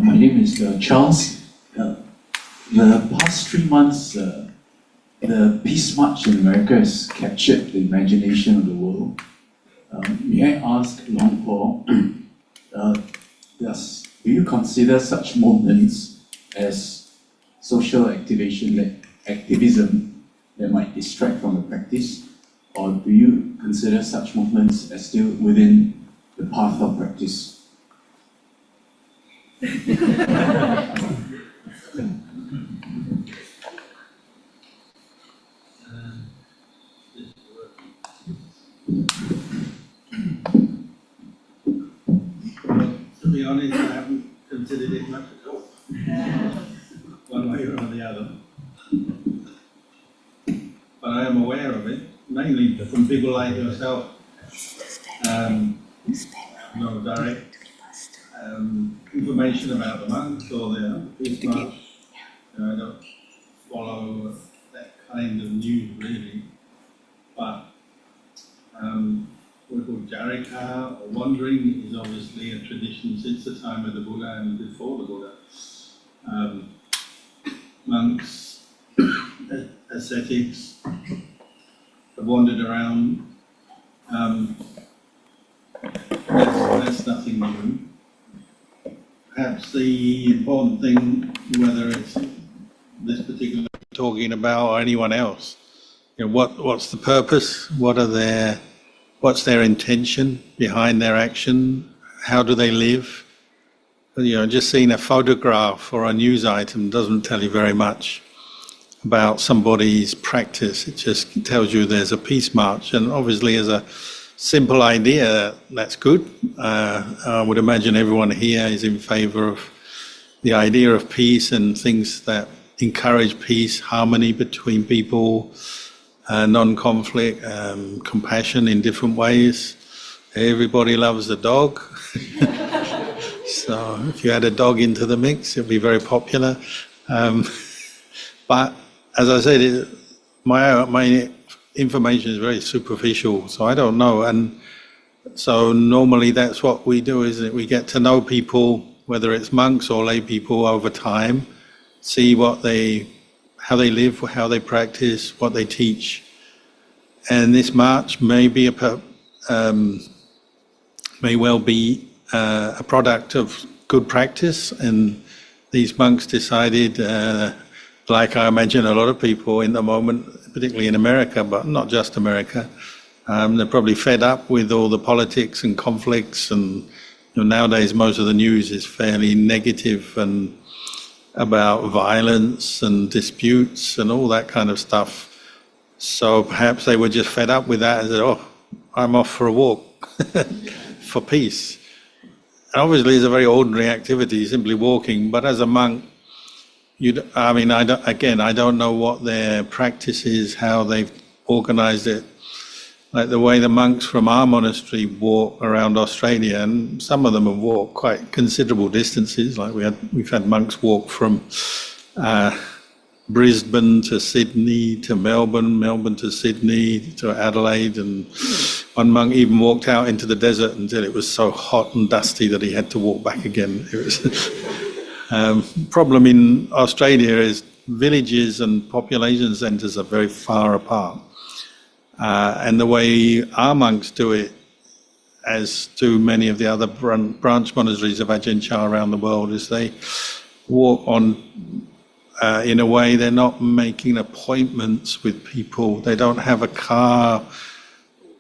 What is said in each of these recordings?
My name is Charles. The past 3 months, the Peace March in America has captured the imagination of the world. May I ask Long Paul, do you consider such movements as social activism that might distract from the practice, or do you consider such movements as still within the path of practice? To be honest, I haven't considered it much at all, one way or the other. But I am aware of it, mainly from people like yourself. No direct information about the monks or their peace march. I don't follow that kind of news really. But what we call Jarika or wandering is obviously a tradition since the time of the Buddha and before the Buddha. Monks, ascetics have wandered around. That's nothing new. Perhaps the important thing, whether it's this particular talking about or anyone else, what's the purpose? What's their intention behind their action? How do they live? Just seeing a photograph or a news item doesn't tell you very much about somebody's practice. It just tells you there's a peace march, and obviously as a simple idea, that's good. I would imagine everyone here is in favor of the idea of peace and things that encourage peace, harmony between people, non-conflict, compassion in different ways. Everybody loves a dog. So if you add a dog into the mix, it'll be very popular. But as I said, my information is very superficial, so I don't know. And so normally that's what we do, is that we get to know people, whether it's monks or lay people, over time, see how they live, how they practice, what they teach. And this march may well be a product of good practice, and these monks decided, like I imagine a lot of people in the moment, particularly in America, but not just America, they're probably fed up with all the politics and conflicts, and nowadays most of the news is fairly negative and about violence and disputes and all that kind of stuff. So perhaps they were just fed up with that and said, "Oh, I'm off for a walk for peace." And obviously it's a very ordinary activity, simply walking, but as a monk, I don't know what their practice is, how they've organized it. Like the way the monks from our monastery walk around Australia, and some of them have walked quite considerable distances. Like we've had monks walk from Brisbane to Sydney to Melbourne to Sydney to Adelaide, and one monk even walked out into the desert until it was so hot and dusty that he had to walk back again. It was problem in Australia is villages and population centres are very far apart. And the way our monks do it, as do many of the other branch monasteries of Ajahn Chah around the world, is they walk on in a way they're not making appointments with people. They don't have a car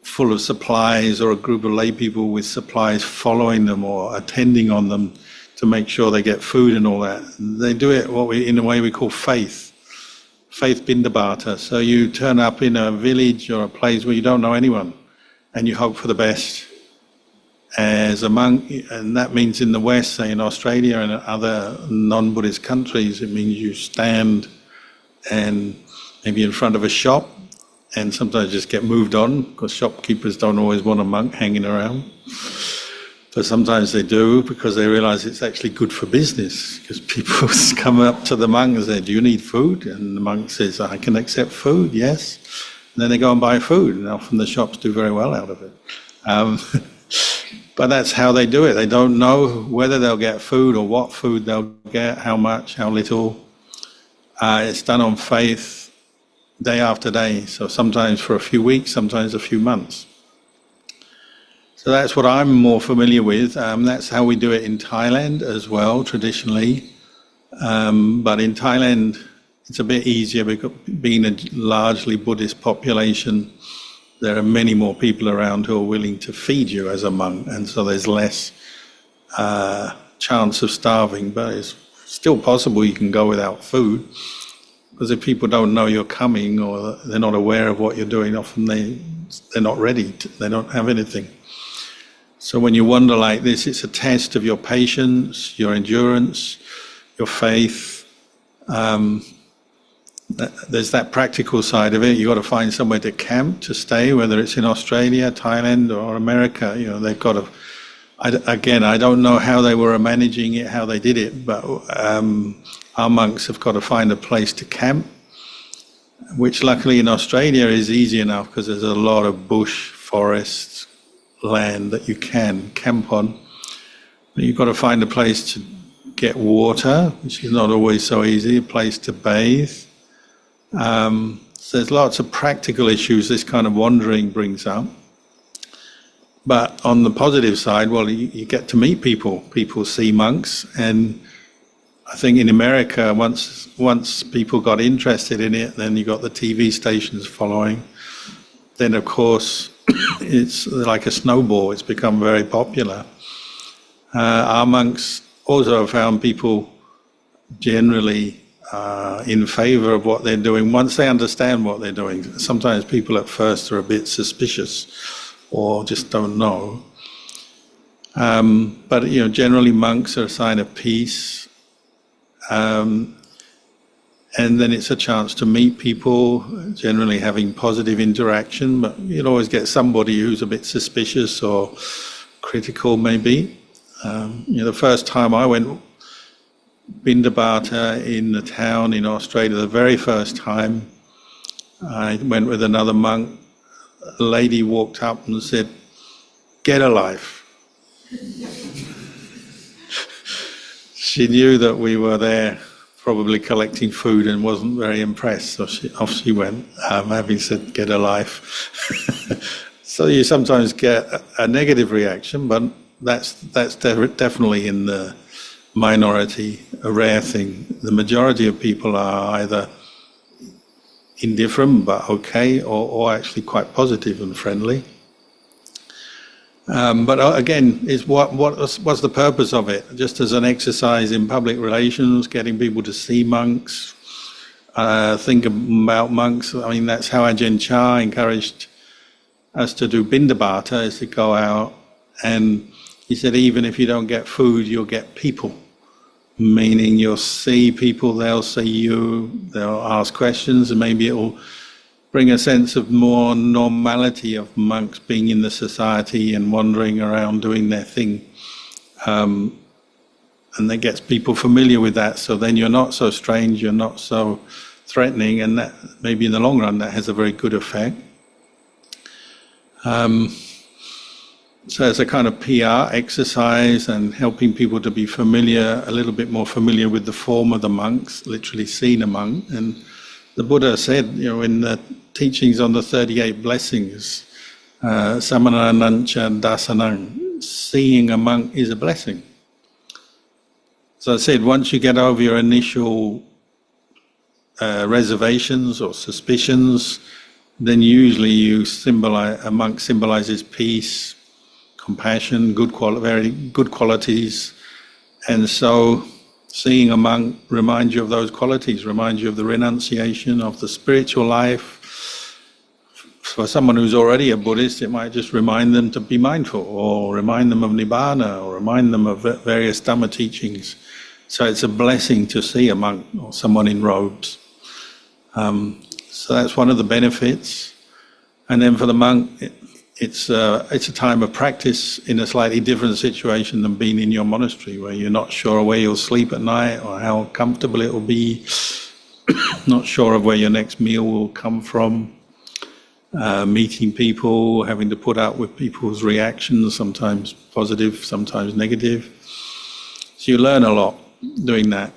full of supplies or a group of lay people with supplies following them or attending on them to make sure they get food and all that. They do it in a way we call faith bindabata. So you turn up in a village or a place where you don't know anyone, and you hope for the best as a monk. And that means in the West, say in Australia and other non-Buddhist countries, it means you stand and maybe in front of a shop, and sometimes just get moved on, because shopkeepers don't always want a monk hanging around. But sometimes they do, because they realize it's actually good for business, because people come up to the monk and say, "Do you need food?" And the monk says, "I can accept food, yes." And then they go and buy food, and often the shops do very well out of it. But that's how they do it. They don't know whether they'll get food or what food they'll get, how much, how little. It's done on faith, day after day. So sometimes for a few weeks, sometimes a few months. So that's what I'm more familiar with. That's how we do it in Thailand as well, traditionally. But in Thailand, it's a bit easier because being a largely Buddhist population, there are many more people around who are willing to feed you as a monk, and so there's less chance of starving. But it's still possible you can go without food, because if people don't know you're coming or they're not aware of what you're doing, often they're not ready. They don't have anything. So when you wander like this, it's a test of your patience, your endurance, your faith. There's that practical side of it. You've got to find somewhere to camp, to stay, whether it's in Australia, Thailand, or America. They've got to. I don't know how they were managing it, how they did it, but our monks have got to find a place to camp, which luckily in Australia is easy enough because there's a lot of bush, forests, land that you can camp on. But you've got to find a place to get water, which is not always so easy, a place to bathe. So there's lots of practical issues this kind of wandering brings up. But on the positive side, well, you get to meet people. People see monks, and I think in America, once people got interested in it, then you got the TV stations following. Then, of course, it's like a snowball. It's become very popular. Our monks also found people generally in favor of what they're doing once they understand what they're doing. Sometimes people at first are a bit suspicious or just don't know. But generally monks are a sign of peace. And then it's a chance to meet people, generally having positive interaction, but you'll always get somebody who's a bit suspicious or critical maybe. The first time I went Bindabata in the town in Australia, the very first time, I went with another monk. A lady walked up and said, "Get a life." She knew that we were there probably collecting food and wasn't very impressed, so off she went, having said, "Get a life." So you sometimes get a negative reaction, but that's definitely in the minority, a rare thing. The majority of people are either indifferent but okay, or actually quite positive and friendly. But again, what's the purpose of it? Just as an exercise in public relations, getting people to see monks, think about monks. I mean, that's how Ajahn Chah encouraged us to do Bindabata, is to go out, and he said, even if you don't get food, you'll get people. Meaning you'll see people, they'll see you, they'll ask questions, and maybe it'll bring a sense of more normality of monks being in the society and wandering around doing their thing. And that gets people familiar with that, so then you're not so strange, you're not so threatening, and that maybe in the long run that has a very good effect. So it's a kind of PR exercise and helping people to be familiar, a little bit more familiar with the form of the monks, literally seeing a monk. And the Buddha said, in the teachings on the 38 blessings, Samananancha Dasanang, seeing a monk is a blessing. So I said, once you get over your initial reservations or suspicions, then usually a monk symbolizes peace, compassion, very good qualities. And so seeing a monk reminds you of those qualities, reminds you of the renunciation, of the spiritual life. For someone who's already a Buddhist, it might just remind them to be mindful, or remind them of Nibbana, or remind them of various Dhamma teachings. So it's a blessing to see a monk or someone in robes. So that's one of the benefits. And then for the monk, it's a time of practice in a slightly different situation than being in your monastery, where you're not sure where you'll sleep at night or how comfortable it will be, not sure of where your next meal will come from. meeting people, having to put up with people's reactions, sometimes positive, sometimes negative. So you learn a lot doing that.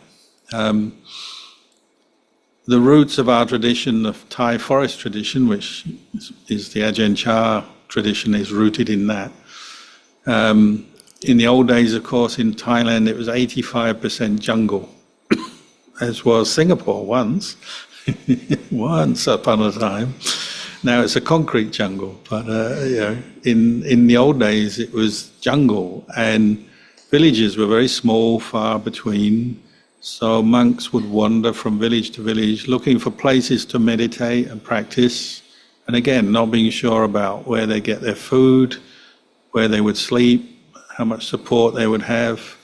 The roots of our tradition, of Thai forest tradition, which is the Ajahn Chah tradition, is rooted in that. In the old days, of course, in Thailand, it was 85% jungle, as was Singapore once, once upon a time. Now it's a concrete jungle, but in the old days, it was jungle, and villages were very small, far between. So monks would wander from village to village, looking for places to meditate and practice, and again, not being sure about where they get their food, where they would sleep, how much support they would have.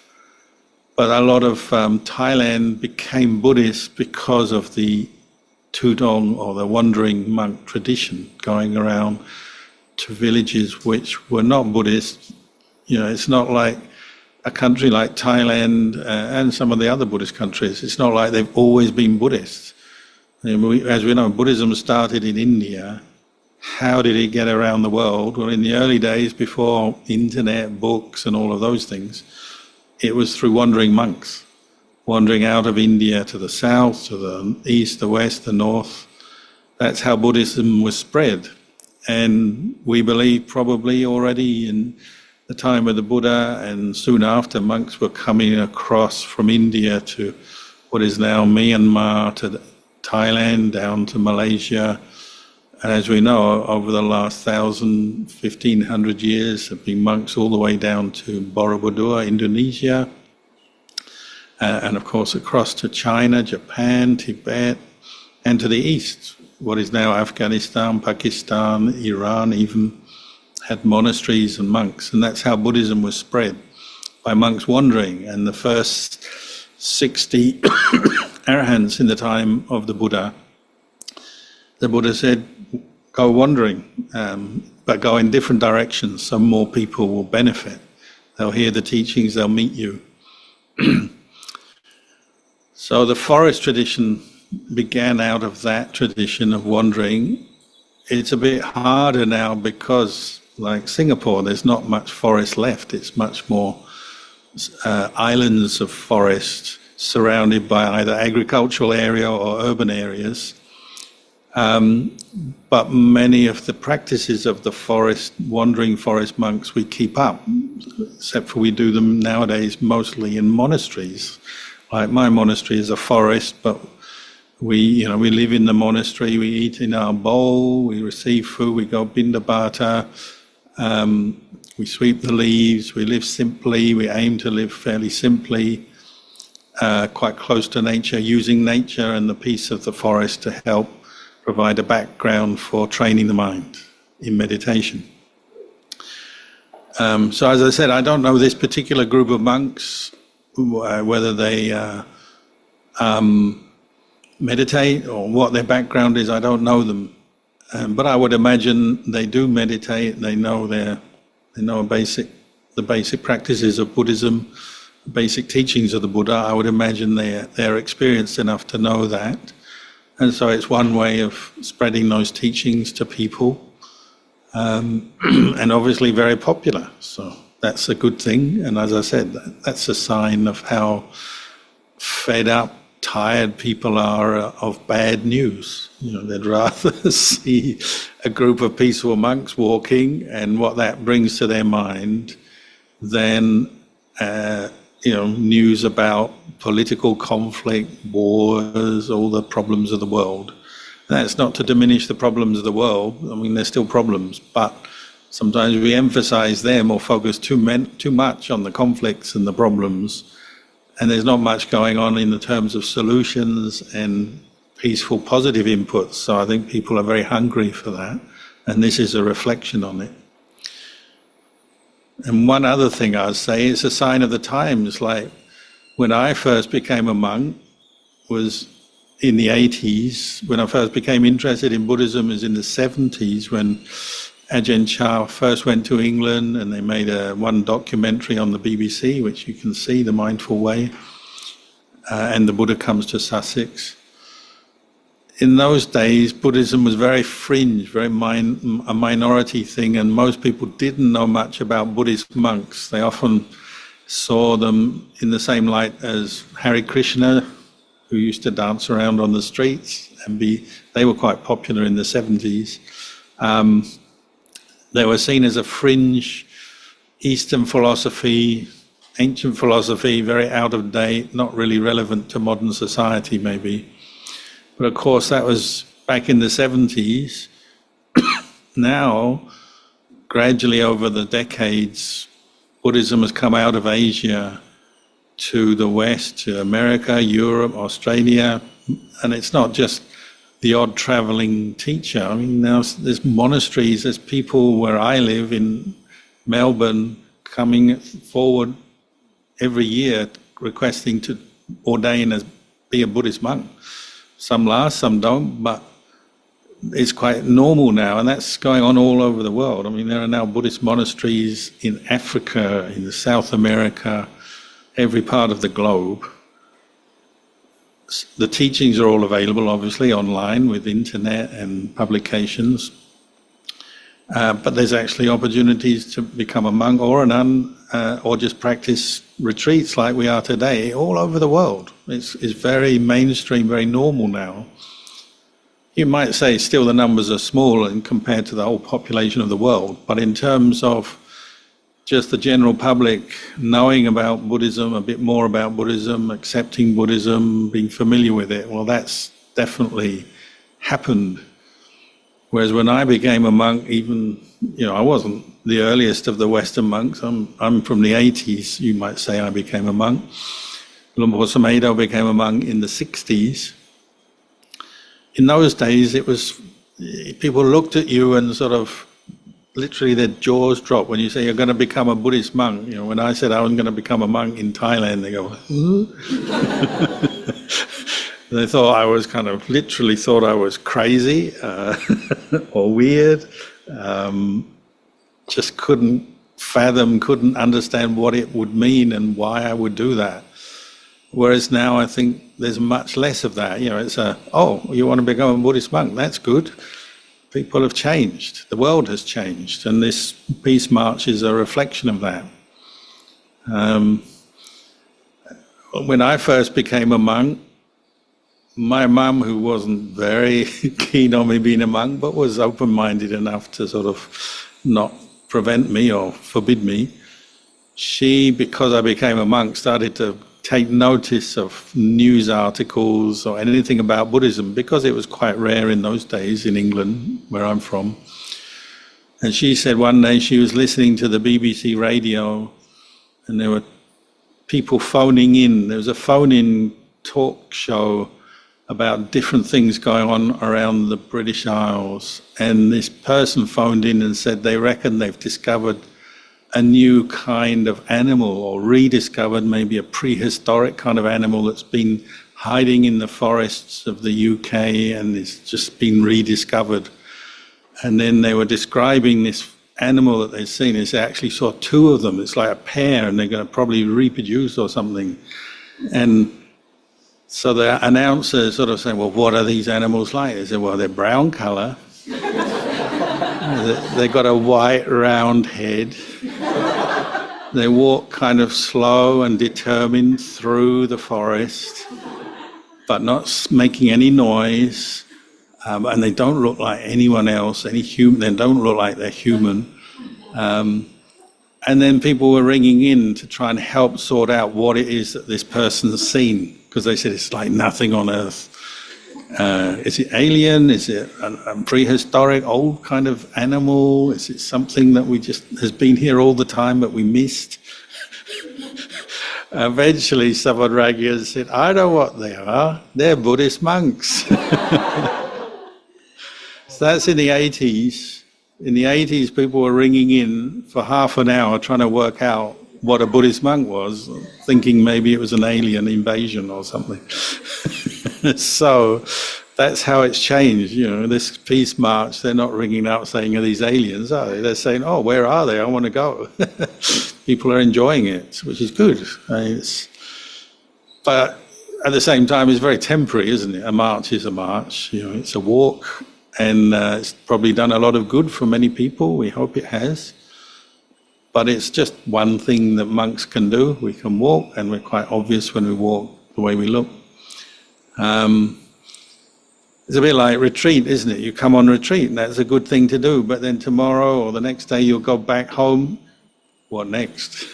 But a lot of Thailand became Buddhist because of the Tudong, or the wandering monk tradition, going around to villages which were not Buddhist. It's not like a country like Thailand and some of the other Buddhist countries. It's not like they've always been Buddhist. As we know, Buddhism started in India. How did it get around the world? Well, in the early days, before internet, books, and all of those things, it was through wandering monks, wandering out of India to the south, to the east, the west, the north. That's how Buddhism was spread. And we believe probably already in the time of the Buddha and soon after, monks were coming across from India to what is now Myanmar, to Thailand, down to Malaysia. And as we know, over the last 1,500 years, there have been monks all the way down to Borobudur, Indonesia, and of course across to China, Japan, Tibet, and to the east, what is now Afghanistan, Pakistan, Iran even, had monasteries and monks. And that's how Buddhism was spread, by monks wandering. And the first 60 arahants in the time of the Buddha said, go wandering, but go in different directions so more people will benefit. They'll hear the teachings, they'll meet you. So the forest tradition began out of that tradition of wandering. It's a bit harder now because, like Singapore, there's not much forest left. It's much more islands of forest surrounded by either agricultural area or urban areas. But many of the practices of the wandering forest monks, we keep up, except for we do them nowadays mostly in monasteries. Like my monastery is a forest, but we live in the monastery, we eat in our bowl, we receive food, we go bindabata, we sweep the leaves, we live simply, we aim to live fairly simply, quite close to nature, using nature and the peace of the forest to help provide a background for training the mind in meditation. So as I said, I don't know this particular group of monks, whether they meditate or what their background is. I don't know them, but I would imagine they do meditate. They know the basic practices of Buddhism, the basic teachings of the Buddha. I would imagine they're experienced enough to know that, and so it's one way of spreading those teachings to people, and obviously very popular. So that's a good thing. And as I said, that's a sign of how fed up, tired people are of bad news. They'd rather see a group of peaceful monks walking and what that brings to their mind than news about political conflict, wars, all the problems of the world. That's not to diminish the problems of the world. I mean, there's still problems, but sometimes we emphasize them or focus too much on the conflicts and the problems, and there's not much going on in the terms of solutions and peaceful, positive inputs. So I think people are very hungry for that, and this is a reflection on it. And one other thing I'd say, it's a sign of the times. Like when I first became a monk was in the 80s. When I first became interested in Buddhism was in the 70s, when Ajahn Chah first went to England and they made one documentary on the BBC, which you can see, The Mindful Way, and the Buddha Comes to Sussex. in those days, Buddhism was very fringe, very a minority thing, and most people didn't know much about Buddhist monks. They often saw them in the same light as Hare Krishna, who used to dance around on the streets, and they were quite popular in the 70s. They were seen as a fringe Eastern philosophy, ancient philosophy, very out of date, not really relevant to modern society maybe. But of course that was back in the 70s. Now, gradually over the decades, Buddhism has come out of Asia to the West, to America, Europe, Australia, and it's not just the odd traveling teacher. I mean, now there's monasteries, there's people where I live in Melbourne coming forward every year requesting to ordain as be a Buddhist monk. Some last, some don't, but it's quite normal now, and that's going on all over the world. I mean, there are now Buddhist monasteries in Africa, in South America, every part of the globe. The teachings are all available, obviously, online with internet and publications. But there's actually opportunities to become a monk or a nun, or just practice retreats like we are today all over the world. It's very mainstream, very normal now. You might say still the numbers are small and compared to the whole population of the world, but in terms of just the general public knowing about Buddhism, a bit more about Buddhism, accepting Buddhism, being familiar with it, well, that's definitely happened. Whereas when I became a monk, even, I wasn't the earliest of the Western monks. I'm from the 80s, you might say I became a monk. Lumpur Sumedho became a monk in the 60s. In those days, it was, people looked at you and sort of, literally their jaws dropped when you say you're going to become a Buddhist monk. When I said I was going to become a monk in Thailand, they go, They thought I was literally thought I was crazy or weird. Just couldn't fathom, couldn't understand what it would mean and why I would do that. Whereas now I think there's much less of that. It's you want to become a Buddhist monk? That's good. People have changed. The world has changed. And this Peace March is a reflection of that. When I first became a monk, my mum, who wasn't very keen on me being a monk, but was open-minded enough to sort of not prevent me or forbid me, she, because I became a monk, started to take notice of news articles or anything about Buddhism, because it was quite rare in those days in England, where I'm from. And she said one day she was listening to the BBC radio and there were people phoning in. There was a phone-in talk show about different things going on around the British Isles. And this person phoned in and said they reckon they've discovered a new kind of animal, or rediscovered maybe a prehistoric kind of animal that's been hiding in the forests of the UK and it's just been rediscovered. And then they were describing this animal that they'd seen. They actually saw two of them. It's like a pair and they're going to probably reproduce or something. And so the announcer sort of saying, well, what are these animals like? They said, well, they're brown colour. They've got a white round head. They walk kind of slow and determined through the forest, but not making any noise. And they don't look like anyone else, any human. They don't look like they're human. And then people were ringing in to try and help sort out what it is that this person's seen, because they said it's like nothing on earth. Is it alien? Is it a prehistoric, old kind of animal? Is it something that has been here all the time but we missed? Eventually someone rang in and said, I know what they are. They're Buddhist monks. So that's in the 80s. In the 80s, people were ringing in for half an hour trying to work out what a Buddhist monk was, thinking maybe it was an alien invasion or something. So that's how it's changed. This Peace March, they're not ringing out saying, are these aliens, are they? They're saying, oh, where are they? I want to go. People are enjoying it, which is good. But at the same time, it's very temporary, isn't it? A march is a march, it's a walk, and it's probably done a lot of good for many people. We hope it has. But it's just one thing that monks can do. We can walk, and we're quite obvious when we walk the way we look. It's a bit like retreat, isn't it? You come on retreat, and that's a good thing to do, but then tomorrow or the next day you'll go back home. What next?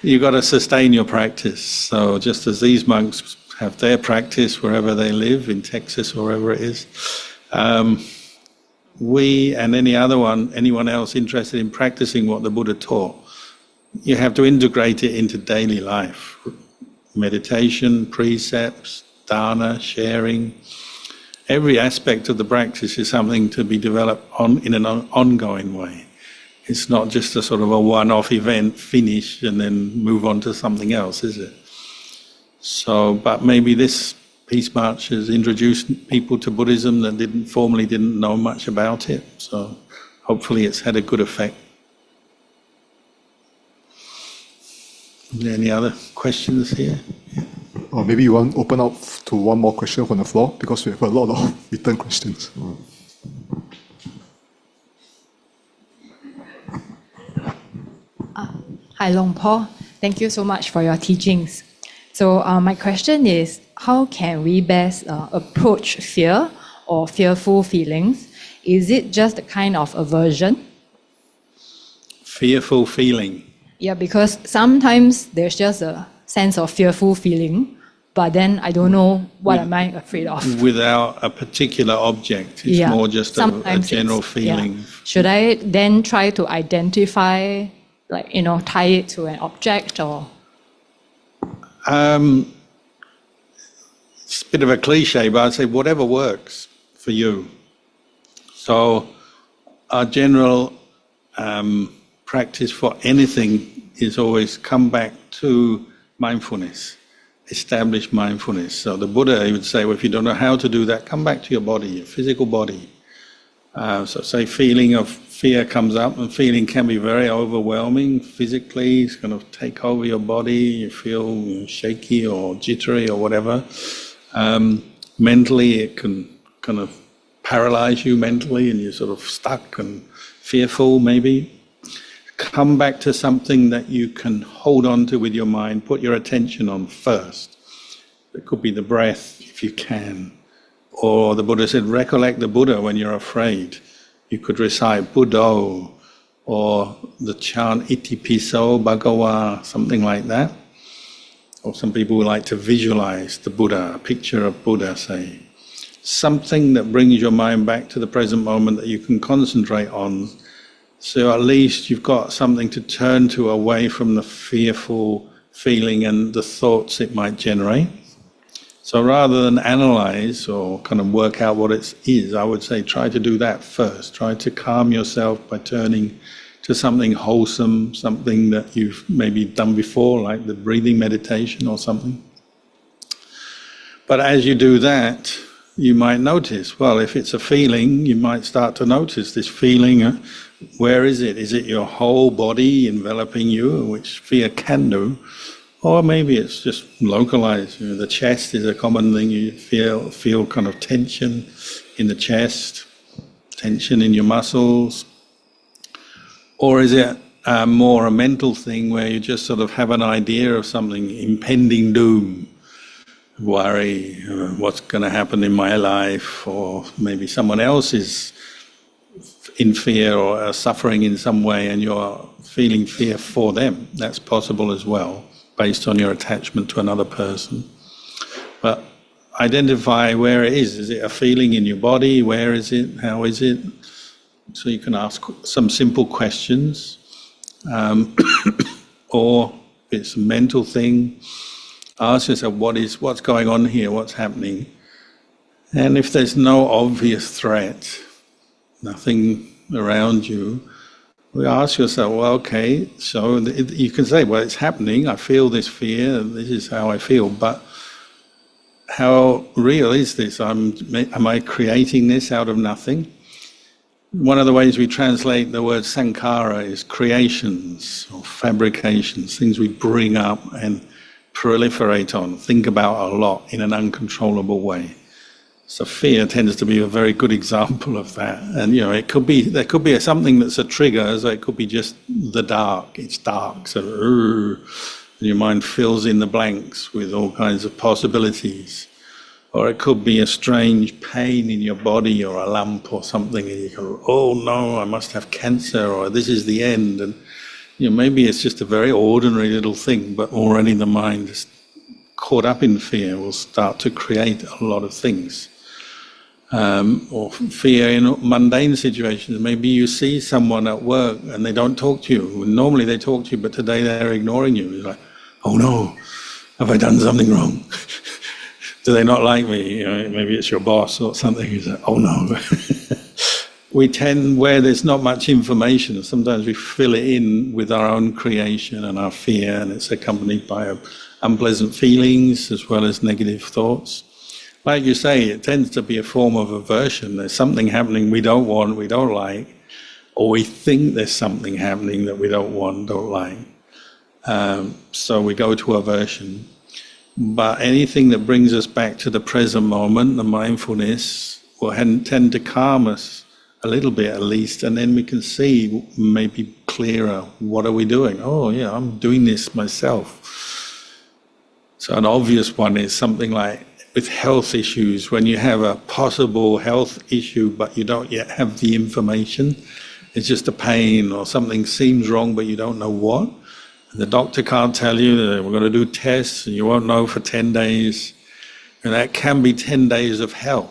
You've got to sustain your practice. So just as these monks have their practice wherever they live, in Texas or wherever it is, we and anyone else interested in practicing what the Buddha taught, you have to integrate it into daily life. Meditation, precepts, dana, sharing. Every aspect of the practice is something to be developed in an ongoing way. It's not just a sort of a one-off event, finish, and then move on to something else, is it? So, but maybe this Peace March has introduced people to Buddhism that formerly didn't know much about it. So hopefully it's had a good effect. Are there any other questions here? Or maybe you want to open up to one more question from the floor, because we have a lot of written questions. Hi, Long Po. Thank you so much for your teachings. So my question is, how can we best approach fear or fearful feelings? Is it just a kind of aversion? Fearful feeling. Yeah, because sometimes there's just a sense of fearful feeling, but then I don't know what am I afraid of. Without a particular object, it's more just a general feeling. Yeah. Should I then try to identify, tie it to an object or? It's a bit of a cliche, but I'd say whatever works for you. So our general practice for anything is always come back to mindfulness, establish mindfulness. So the Buddha, he would say, well, if you don't know how to do that, come back to your body, your physical body. So say feeling of fear comes up, and feeling can be very overwhelming physically. It's going to take over your body. You feel shaky or jittery or whatever. Mentally, it can kind of paralyze you mentally, and you're sort of stuck and fearful maybe. Come back to something that you can hold on to with your mind, put your attention on first. It could be the breath, if you can. Or the Buddha said, recollect the Buddha when you're afraid. You could recite Buddho, or the chant Iti Piso Bhagawa, something like that. Or some people would like to visualize the Buddha, a picture of Buddha, say. Something that brings your mind back to the present moment that you can concentrate on. So at least you've got something to turn to away from the fearful feeling and the thoughts it might generate. So rather than analyze or kind of work out what it is, I would say try to do that first. Try to calm yourself by turning to something wholesome, something that you've maybe done before, like the breathing meditation or something. But as you do that, you might notice, well, if it's a feeling, you might start to notice this feeling. Where is it? Is it your whole body enveloping you, which fear can do? Or maybe it's just localized. The chest is a common thing. You feel kind of tension in the chest, tension in your muscles. Or is it more a mental thing where you just sort of have an idea of something, impending doom, worry, what's going to happen in my life, or maybe someone else is in fear or suffering in some way and you're feeling fear for them. That's possible as well, based on your attachment to another person. But identify where it is. Is it a feeling in your body? Where is it? How is it? So you can ask some simple questions. Or if it's a mental thing, ask yourself, what's going on here? What's happening? And if there's no obvious threat, nothing around you, we ask yourself, well, okay, so you can say, well, it's happening, I feel this fear, this is how I feel, but how real is this? Am I creating this out of nothing? One of the ways we translate the word sankhara is creations or fabrications, things we bring up and proliferate on, think about a lot in an uncontrollable way. So fear tends to be a very good example of that. And there could be something that's a trigger, so it could be just the dark. It's dark, so and your mind fills in the blanks with all kinds of possibilities. Or it could be a strange pain in your body or a lump or something, and you go, oh no, I must have cancer, or this is the end. And maybe it's just a very ordinary little thing, but already the mind is caught up in fear will start to create a lot of things. Or fear in mundane situations. Maybe you see someone at work and they don't talk to you. Normally they talk to you, but today they're ignoring you. It's like, oh no, have I done something wrong? Do they not like me? Maybe it's your boss or something. You say, oh no. We tend, where there's not much information, sometimes we fill it in with our own creation and our fear, and it's accompanied by unpleasant feelings as well as negative thoughts. Like you say, it tends to be a form of aversion. There's something happening we don't want, we don't like, or we think there's something happening that we don't want, don't like. So we go to aversion. But anything that brings us back to the present moment, the mindfulness, will tend to calm us a little bit at least, and then we can see maybe clearer, what are we doing? Oh yeah, I'm doing this myself. So an obvious one is something like with health issues, when you have a possible health issue but you don't yet have the information, it's just a pain or something seems wrong but you don't know what. And the doctor can't tell you that we're going to do tests and you won't know for 10 days. And that can be 10 days of hell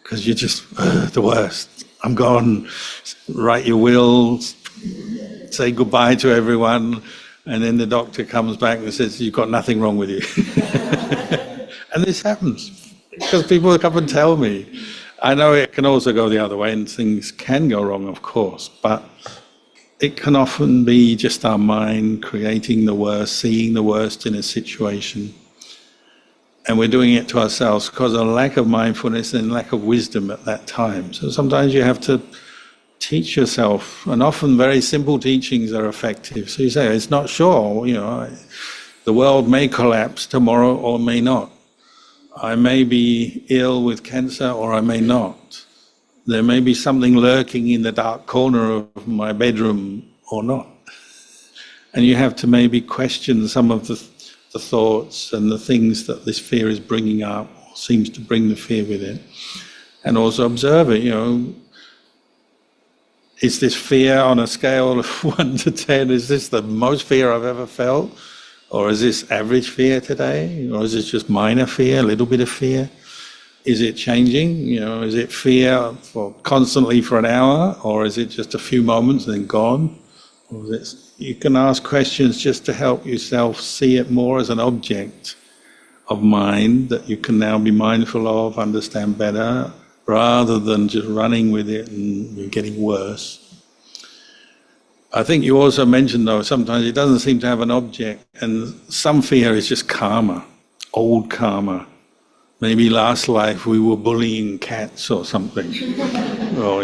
because you're just the worst. I'm gone. Write your will, say goodbye to everyone, and then the doctor comes back and says, you've got nothing wrong with you. And this happens because people come and tell me. I know it can also go the other way and things can go wrong, of course, but it can often be just our mind creating the worst, seeing the worst in a situation. And we're doing it to ourselves because of a lack of mindfulness and lack of wisdom at that time. So sometimes you have to teach yourself, and often very simple teachings are effective. So you say, it's not sure, the world may collapse tomorrow or may not. I may be ill with cancer or I may not. There may be something lurking in the dark corner of my bedroom or not. And you have to maybe question some of the thoughts and the things that this fear is bringing up, or seems to bring the fear with it. And also observe it, is this fear on a scale of 1 to 10, is this the most fear I've ever felt? Or is this average fear today? Or is it just minor fear, a little bit of fear? Is it changing? Is it fear constantly for an hour? Or is it just a few moments and then gone? Or is it, you can ask questions just to help yourself see it more as an object of mind that you can now be mindful of, understand better, rather than just running with it and getting worse. I think you also mentioned, though, sometimes it doesn't seem to have an object, and some fear is just karma, old karma. Maybe last life we were bullying cats or something, or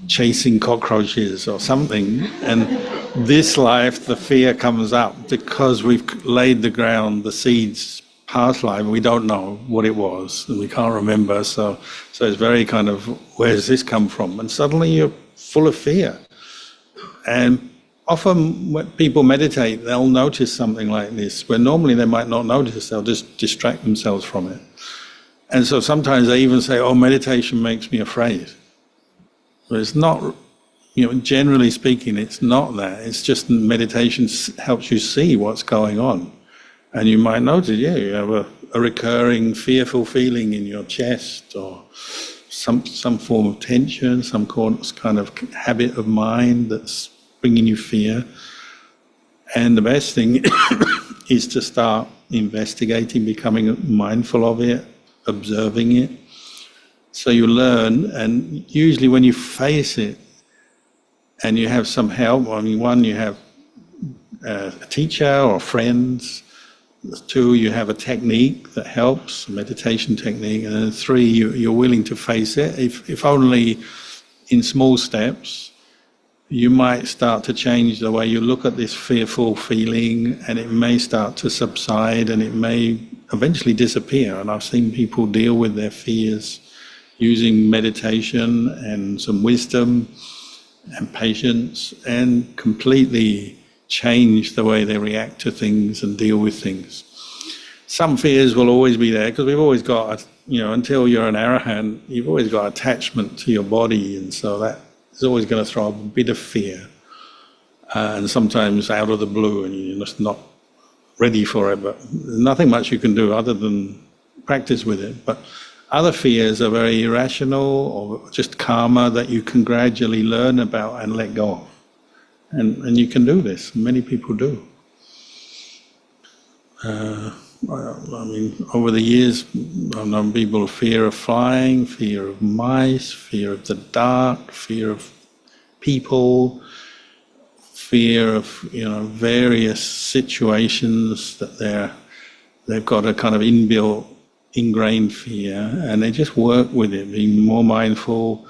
chasing cockroaches or something, and this life the fear comes up because we've laid the ground, the seeds, past life, we don't know what it was, and we can't remember, so it's very kind of, where does this come from? And suddenly you're full of fear. And often when people meditate, they'll notice something like this, where normally they might not notice, they'll just distract themselves from it. And so sometimes they even say, oh, meditation makes me afraid. But it's not, generally speaking, it's not that. It's just meditation helps you see what's going on. And you might notice, you have a recurring fearful feeling in your chest, or some form of tension, some kind of habit of mind that's bringing you fear. And the best thing is to start investigating, becoming mindful of it, observing it. So you learn, and usually when you face it and you have some help, one, you have a teacher or friends. 2, you have a technique that helps, a meditation technique. And then 3, you're willing to face it, if only in small steps. you might start to change the way you look at this fearful feeling, and it may start to subside, and it may eventually disappear. And I've seen people deal with their fears using meditation and some wisdom and patience, and completely change the way they react to things and deal with things. Some fears will always be there, because we've always got, until you're an arahant, you've always got attachment to your body, and so that is always going to throw up a bit of fear, and sometimes out of the blue, and you're just not ready for it. But there's nothing much you can do other than practice with it. But other fears are very irrational, or just karma that you can gradually learn about and let go of. And you can do this. Many people do. Over the years, I've known people fear of flying, fear of mice, fear of the dark, fear of people, fear of various situations that they've got a kind of inbuilt, ingrained fear, and they just work with it, being more mindful.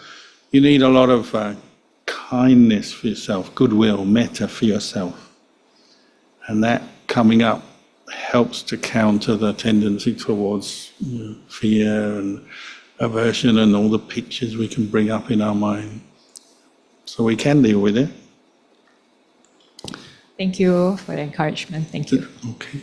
You need a lot of kindness for yourself, goodwill, metta for yourself, and that coming up helps to counter the tendency towards fear and aversion and all the pictures we can bring up in our mind. So we can deal with it. Thank you for the encouragement. Thank you. Okay.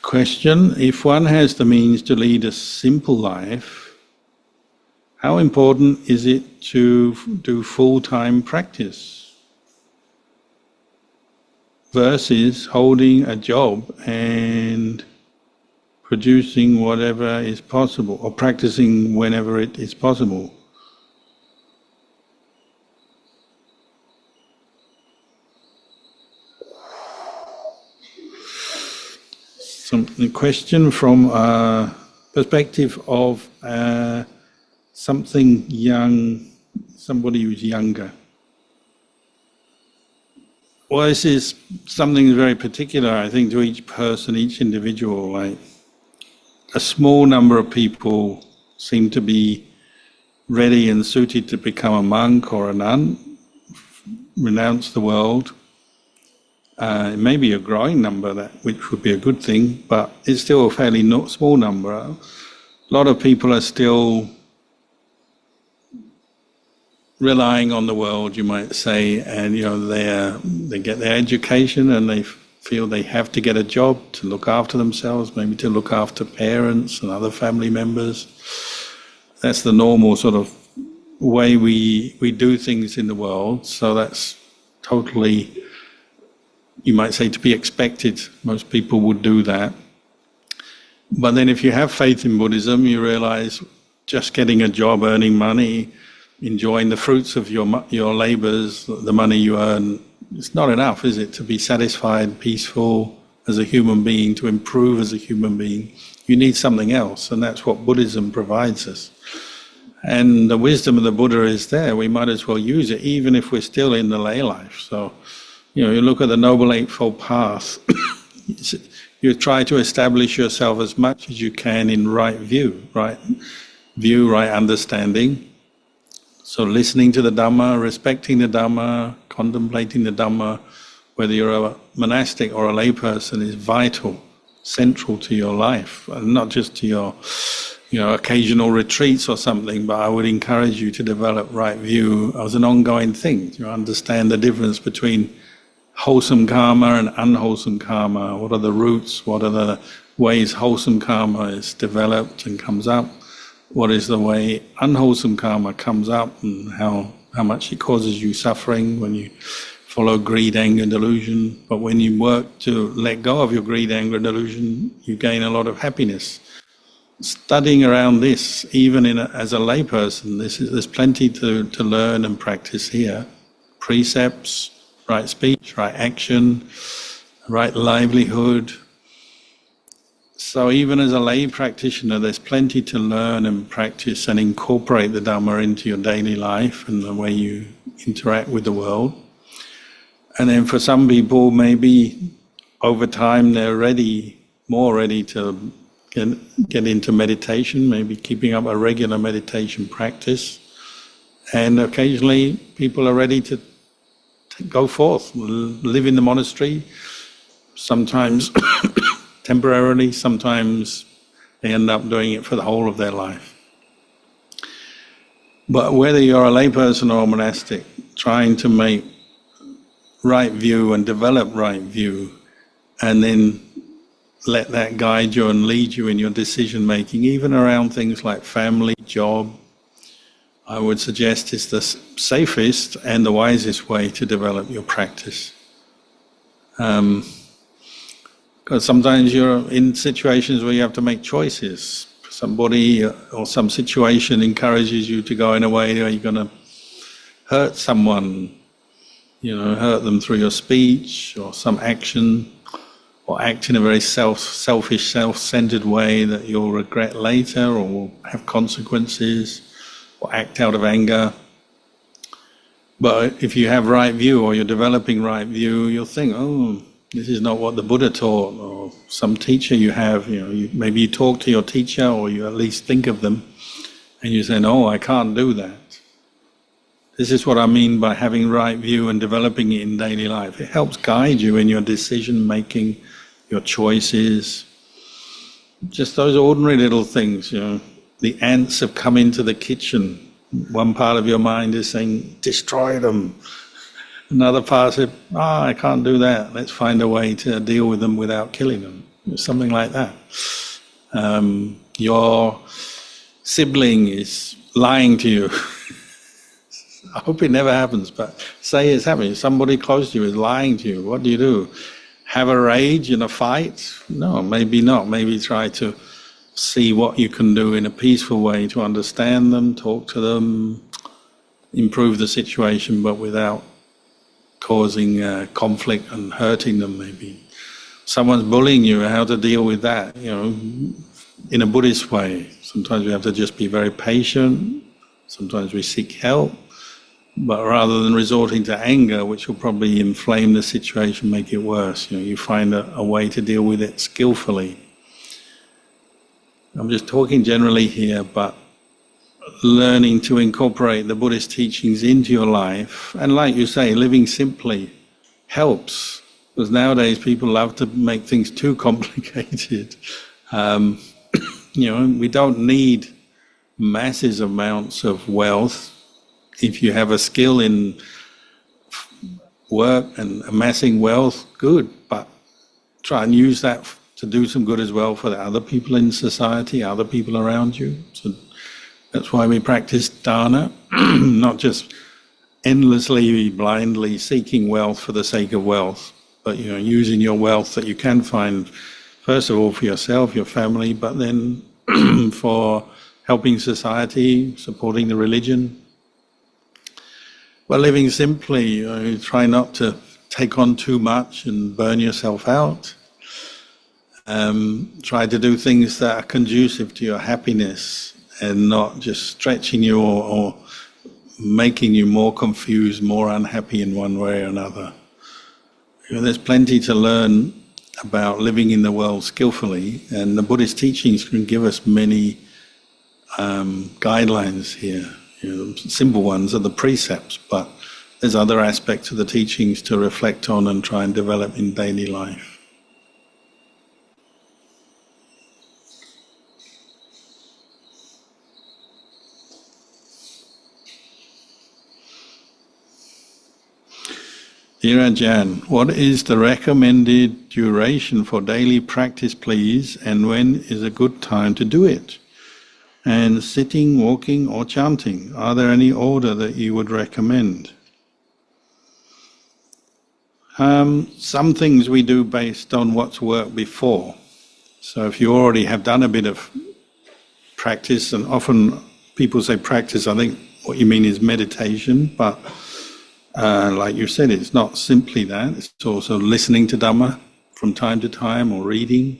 Question: if one has the means to lead a simple life, how important is it to do full-time practice versus holding a job and producing whatever is possible, or practicing whenever it is possible? The question from a perspective of something young, somebody who's younger. Well, this is something very particular, I think, to each person, each individual. Like, a small number of people seem to be ready and suited to become a monk or a nun, renounce the world. It may be a growing number, which would be a good thing, but it's still a fairly small number. A lot of people are still relying on the world, you might say, and they get their education and they feel they have to get a job to look after themselves, maybe to look after parents and other family members. That's the normal sort of way we do things in the world, so that's totally, you might say, to be expected. Most people would do that. But then if you have faith in Buddhism, you realize just getting a job, earning money, enjoying the fruits of your labors, the money you earn, it's not enough, is it, to be satisfied, peaceful as a human being, to improve as a human being. You need something else, and that's what Buddhism provides us. And the wisdom of the Buddha is there. We might as well use it, even if we're still in the lay life. So, you look at the Noble Eightfold Path, you try to establish yourself as much as you can in right view, right understanding. So listening to the Dhamma, respecting the Dhamma, contemplating the Dhamma, whether you're a monastic or a layperson, is vital, central to your life, and not just to your occasional retreats or something, but I would encourage you to develop right view as an ongoing thing. You understand the difference between wholesome karma and unwholesome karma. What are the roots? What are the ways wholesome karma is developed and comes up? What is the way unwholesome karma comes up, and how much it causes you suffering when you follow greed, anger, delusion. But when you work to let go of your greed, anger, and delusion, you gain a lot of happiness. Studying around this, even as a layperson, there's plenty to learn and practice here. Precepts, right speech, right action, right livelihood. So even as a lay practitioner, there's plenty to learn and practice and incorporate the Dhamma into your daily life and the way you interact with the world. And then for some people, maybe over time they're more ready to get into meditation, maybe keeping up a regular meditation practice. And occasionally people are ready to go forth, live in the monastery, sometimes temporarily, sometimes they end up doing it for the whole of their life. But whether you're a layperson or a monastic, trying to make right view and develop right view, and then let that guide you and lead you in your decision making, even around things like family, job, I would suggest is the safest and the wisest way to develop your practice. Because sometimes you're in situations where you have to make choices. Somebody or some situation encourages you to go in a way where you're going to hurt someone, hurt them through your speech or some action, or act in a very selfish, self-centered way that you'll regret later or will have consequences, or act out of anger. But if you have right view or you're developing right view, you'll think, oh, this is not what the Buddha taught, or some teacher you have, maybe you talk to your teacher or you at least think of them and you say, no, I can't do that. This is what I mean by having right view and developing it in daily life. It helps guide you in your decision making, your choices, just those ordinary little things. The ants have come into the kitchen. One part of your mind is saying, destroy them. Another part said, I can't do that. Let's find a way to deal with them without killing them. Something like that. Your sibling is lying to you. I hope it never happens, but say it's happening. Somebody close to you is lying to you. What do? Have a rage in a fight? No, maybe not. Maybe try to see what you can do in a peaceful way to understand them, talk to them, improve the situation, but without causing conflict and hurting them. Maybe someone's bullying you, how to deal with that, in a Buddhist way. Sometimes we have to just be very patient, sometimes we seek help, but rather than resorting to anger, which will probably inflame the situation, make it worse, you find a way to deal with it skillfully. I'm just talking generally here, but learning to incorporate the Buddhist teachings into your life, and like you say, living simply helps, because nowadays people love to make things too complicated. We don't need massive amounts of wealth. If you have a skill in work and amassing wealth, good, but try and use that to do some good as well for the other people in society, other people around you. So that's why we practice dana, not just endlessly, blindly seeking wealth for the sake of wealth, but using your wealth that you can find, first of all for yourself, your family, but then for helping society, supporting the religion. Well, living simply, try not to take on too much and burn yourself out. Try to do things that are conducive to your happiness and not just stretching you or making you more confused, more unhappy in one way or another. There's plenty to learn about living in the world skillfully, and the Buddhist teachings can give us many guidelines here. The simple ones are the precepts, but there's other aspects of the teachings to reflect on and try and develop in daily life. Dear Ajahn, what is the recommended duration for daily practice, please, and when is a good time to do it? And sitting, walking, or chanting, are there any order that you would recommend? Some things we do based on what's worked before. So if you already have done a bit of practice, and often people say practice, I think what you mean is meditation, but like you said, it's not simply that, it's also listening to Dhamma from time to time or reading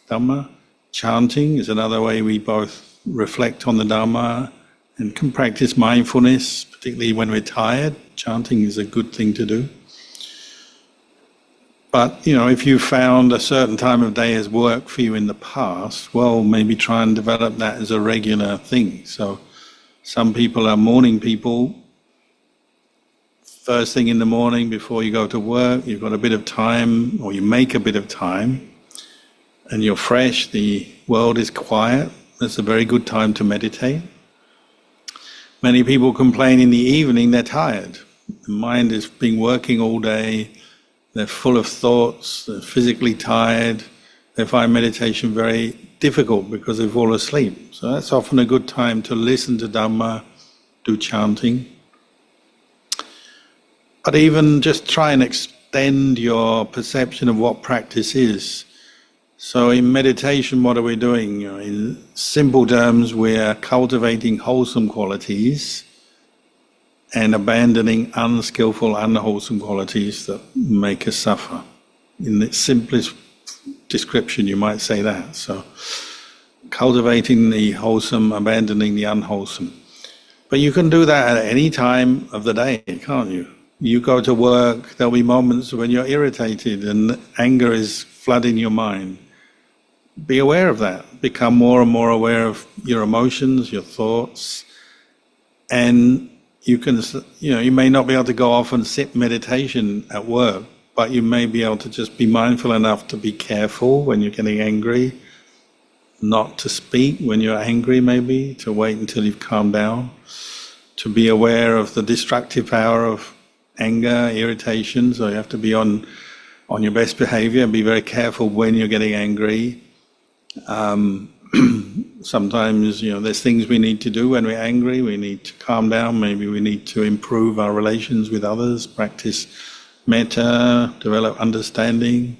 Dhamma. Chanting is another way we both reflect on the Dhamma and can practice mindfulness, particularly when we're tired. Chanting is a good thing to do. But, if you found a certain time of day has worked for you in the past, well, maybe try and develop that as a regular thing. So some people are morning people. First thing in the morning before you go to work, you've got a bit of time, or you make a bit of time, and you're fresh, the world is quiet. That's a very good time to meditate. Many people complain in the evening they're tired. The mind has been working all day, they're full of thoughts, they're physically tired. They find meditation very difficult because they fall asleep. So that's often a good time to listen to Dhamma, do chanting. But even just try and extend your perception of what practice is. So in meditation, what are we doing? In simple terms, we're cultivating wholesome qualities and abandoning unskillful, unwholesome qualities that make us suffer. In the simplest description, you might say that. So cultivating the wholesome, abandoning the unwholesome. But you can do that at any time of the day, can't you? You go to work, there'll be moments when you're irritated and anger is flooding your mind. Be aware of that. Become more and more aware of your emotions, your thoughts, and you can, you may not be able to go off and sit meditation at work, but you may be able to just be mindful enough to be careful when you're getting angry, not to speak when you're angry maybe, to wait until you've calmed down, to be aware of the destructive power of anger, irritation, so you have to be on your best behavior and be very careful when you're getting angry. Sometimes, there's things we need to do when we're angry. We need to calm down. Maybe we need to improve our relations with others, practice metta, develop understanding.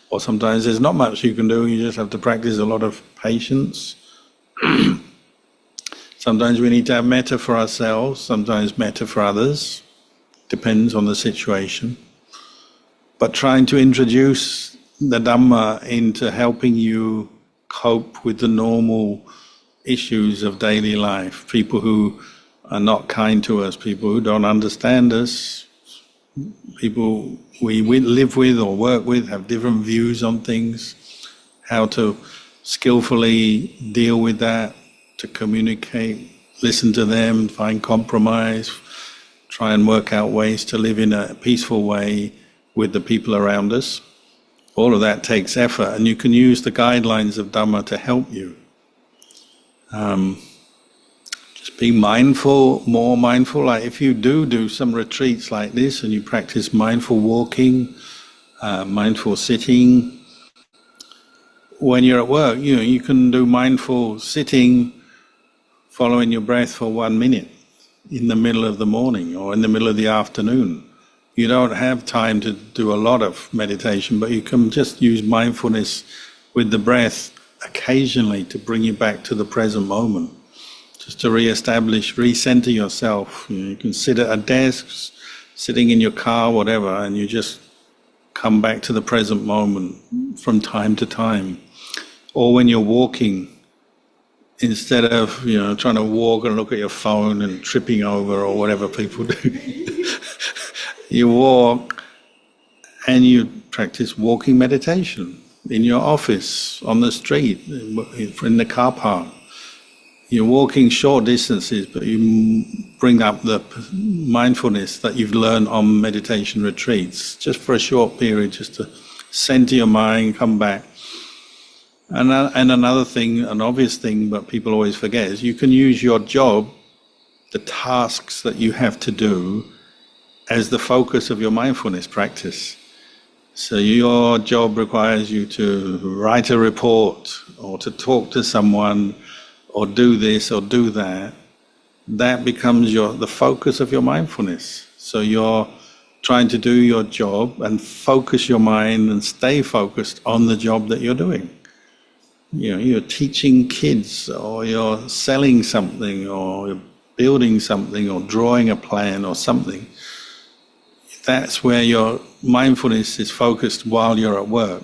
Or sometimes there's not much you can do. You just have to practice a lot of patience. Sometimes we need to have metta for ourselves, sometimes metta for others. Depends on the situation. But trying to introduce the Dhamma into helping you cope with the normal issues of daily life. People who are not kind to us, people who don't understand us, people we live with or work with have different views on things, how to skillfully deal with that, to communicate, listen to them, find compromise, try and work out ways to live in a peaceful way with the people around us. All of that takes effort, and you can use the guidelines of Dhamma to help you. Just be mindful, more mindful. Like if you do some retreats like this and you practice mindful walking, mindful sitting, when you're at work, you can do mindful sitting, following your breath for 1 minute in the middle of the morning or in the middle of the afternoon. You don't have time to do a lot of meditation, but you can just use mindfulness with the breath occasionally to bring you back to the present moment, just to re-establish, recenter yourself. You can sit at a desk, sitting in your car, whatever, and you just come back to the present moment from time to time. Or when you're walking, instead of trying to walk and look at your phone and tripping over or whatever people do. You walk and you practice walking meditation in your office, on the street, in the car park. You're walking short distances, but you bring up the mindfulness that you've learned on meditation retreats, just for a short period, just to center your mind, come back. And another thing, an obvious thing, but people always forget, is you can use your job, the tasks that you have to do, as the focus of your mindfulness practice. So your job requires you to write a report or to talk to someone or do this or do that. That becomes the focus of your mindfulness. So you're trying to do your job and focus your mind and stay focused on the job that you're doing. You're teaching kids, or you're selling something, or you're building something, or drawing a plan or something. That's where your mindfulness is focused while you're at work.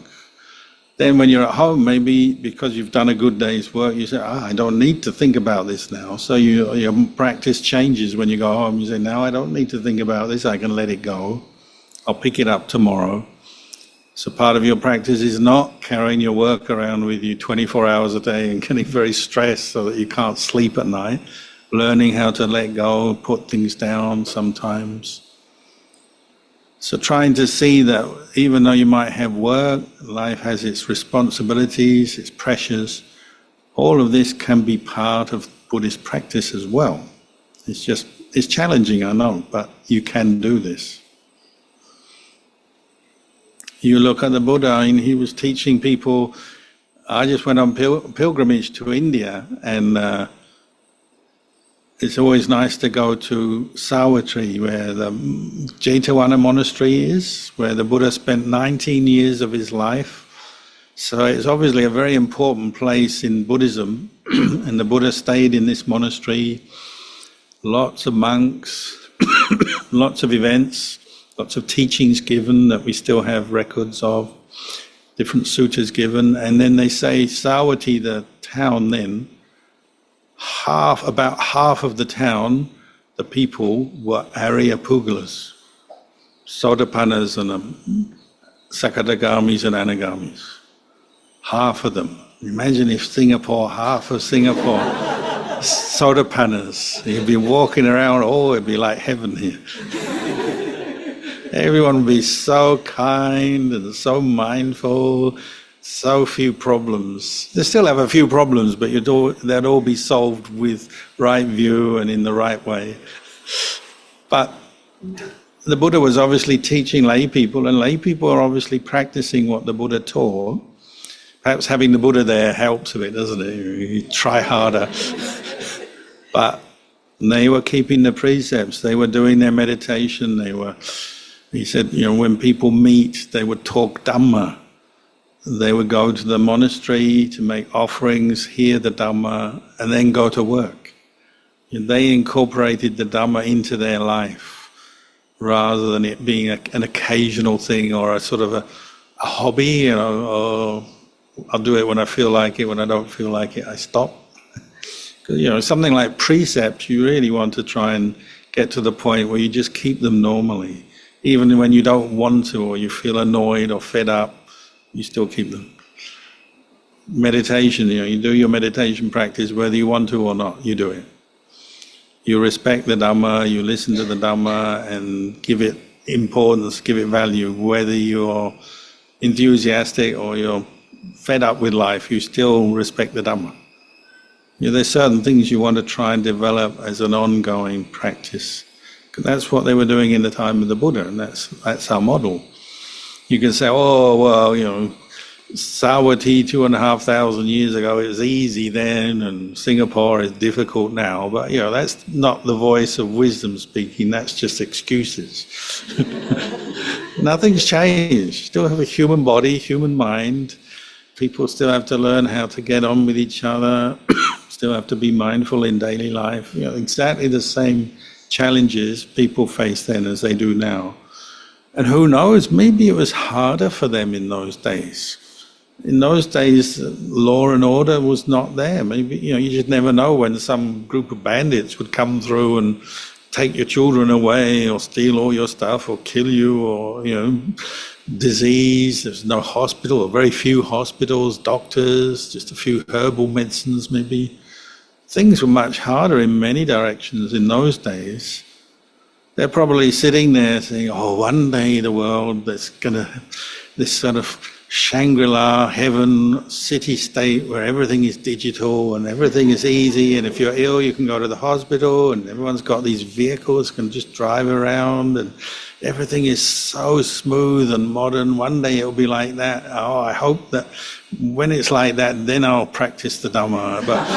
Then when you're at home, maybe because you've done a good day's work, you say, I don't need to think about this now. So your practice changes when you go home. You say, now I don't need to think about this, I can let it go. I'll pick it up tomorrow. So part of your practice is not carrying your work around with you 24 hours a day and getting very stressed so that you can't sleep at night. Learning how to let go, put things down sometimes. So trying to see that even though you might have work, life has its responsibilities, its pressures, all of this can be part of Buddhist practice as well. It's challenging, I know, but you can do this. You look at the Buddha, and he was teaching people. I just went on pilgrimage to India, and it's always nice to go to Savatthi, where the Jetavana monastery is, where the Buddha spent 19 years of his life. So it's obviously a very important place in Buddhism, and the Buddha stayed in this monastery. Lots of monks, lots of events, lots of teachings given that we still have records of, different suttas given. And then they say Savatthi, the town then, about half of the town, the people were Arya Pugalas, Sotapannas and Sakadagamis and Anagamis. Half of them. Imagine if Singapore, half of Singapore, Sotapannas. You'd be walking around, it'd be like heaven here. Everyone would be so kind and so mindful, so few problems. They still have a few problems, but they'd all be solved with right view and in the right way. But the Buddha was obviously teaching lay people, and lay people are obviously practicing what the Buddha taught. Perhaps having the Buddha there helps a bit, doesn't it? You try harder. But they were keeping the precepts, they were doing their meditation, he said, when people meet, they would talk Dhamma. They would go to the monastery to make offerings, hear the Dhamma, and then go to work. And they incorporated the Dhamma into their life, rather than it being an occasional thing or a sort of a hobby, I'll do it when I feel like it, when I don't feel like it, I stop. Because, something like precepts, you really want to try and get to the point where you just keep them normally. Even when you don't want to, or you feel annoyed or fed up, you still keep them. Meditation, you do your meditation practice whether you want to or not, you do it. You respect the Dhamma, you listen to the Dhamma and give it importance, give it value. Whether you're enthusiastic or you're fed up with life, you still respect the Dhamma. There's certain things you want to try and develop as an ongoing practice. That's what they were doing in the time of the Buddha, and that's our model. You can say, Savatthi 2,500 years ago, it was easy then, and Singapore is difficult now. But that's not the voice of wisdom speaking. That's just excuses. Nothing's changed. Still have a human body, human mind. People still have to learn how to get on with each other. Still have to be mindful in daily life. Exactly the same challenges people face then as they do now. And who knows, maybe it was harder for them in those days. In those days, law and order was not there. Maybe, you just never know when some group of bandits would come through and take your children away or steal all your stuff or kill you, or, disease. There's no hospital, or very few hospitals, doctors, just a few herbal medicines maybe. Things were much harder in many directions in those days. They're probably sitting there saying, one day the world that's this sort of Shangri-La heaven city-state where everything is digital and everything is easy, and if you're ill you can go to the hospital, and everyone's got these vehicles, can just drive around, and everything is so smooth and modern. One day it'll be like that. I hope that when it's like that, then I'll practice the Dhamma. But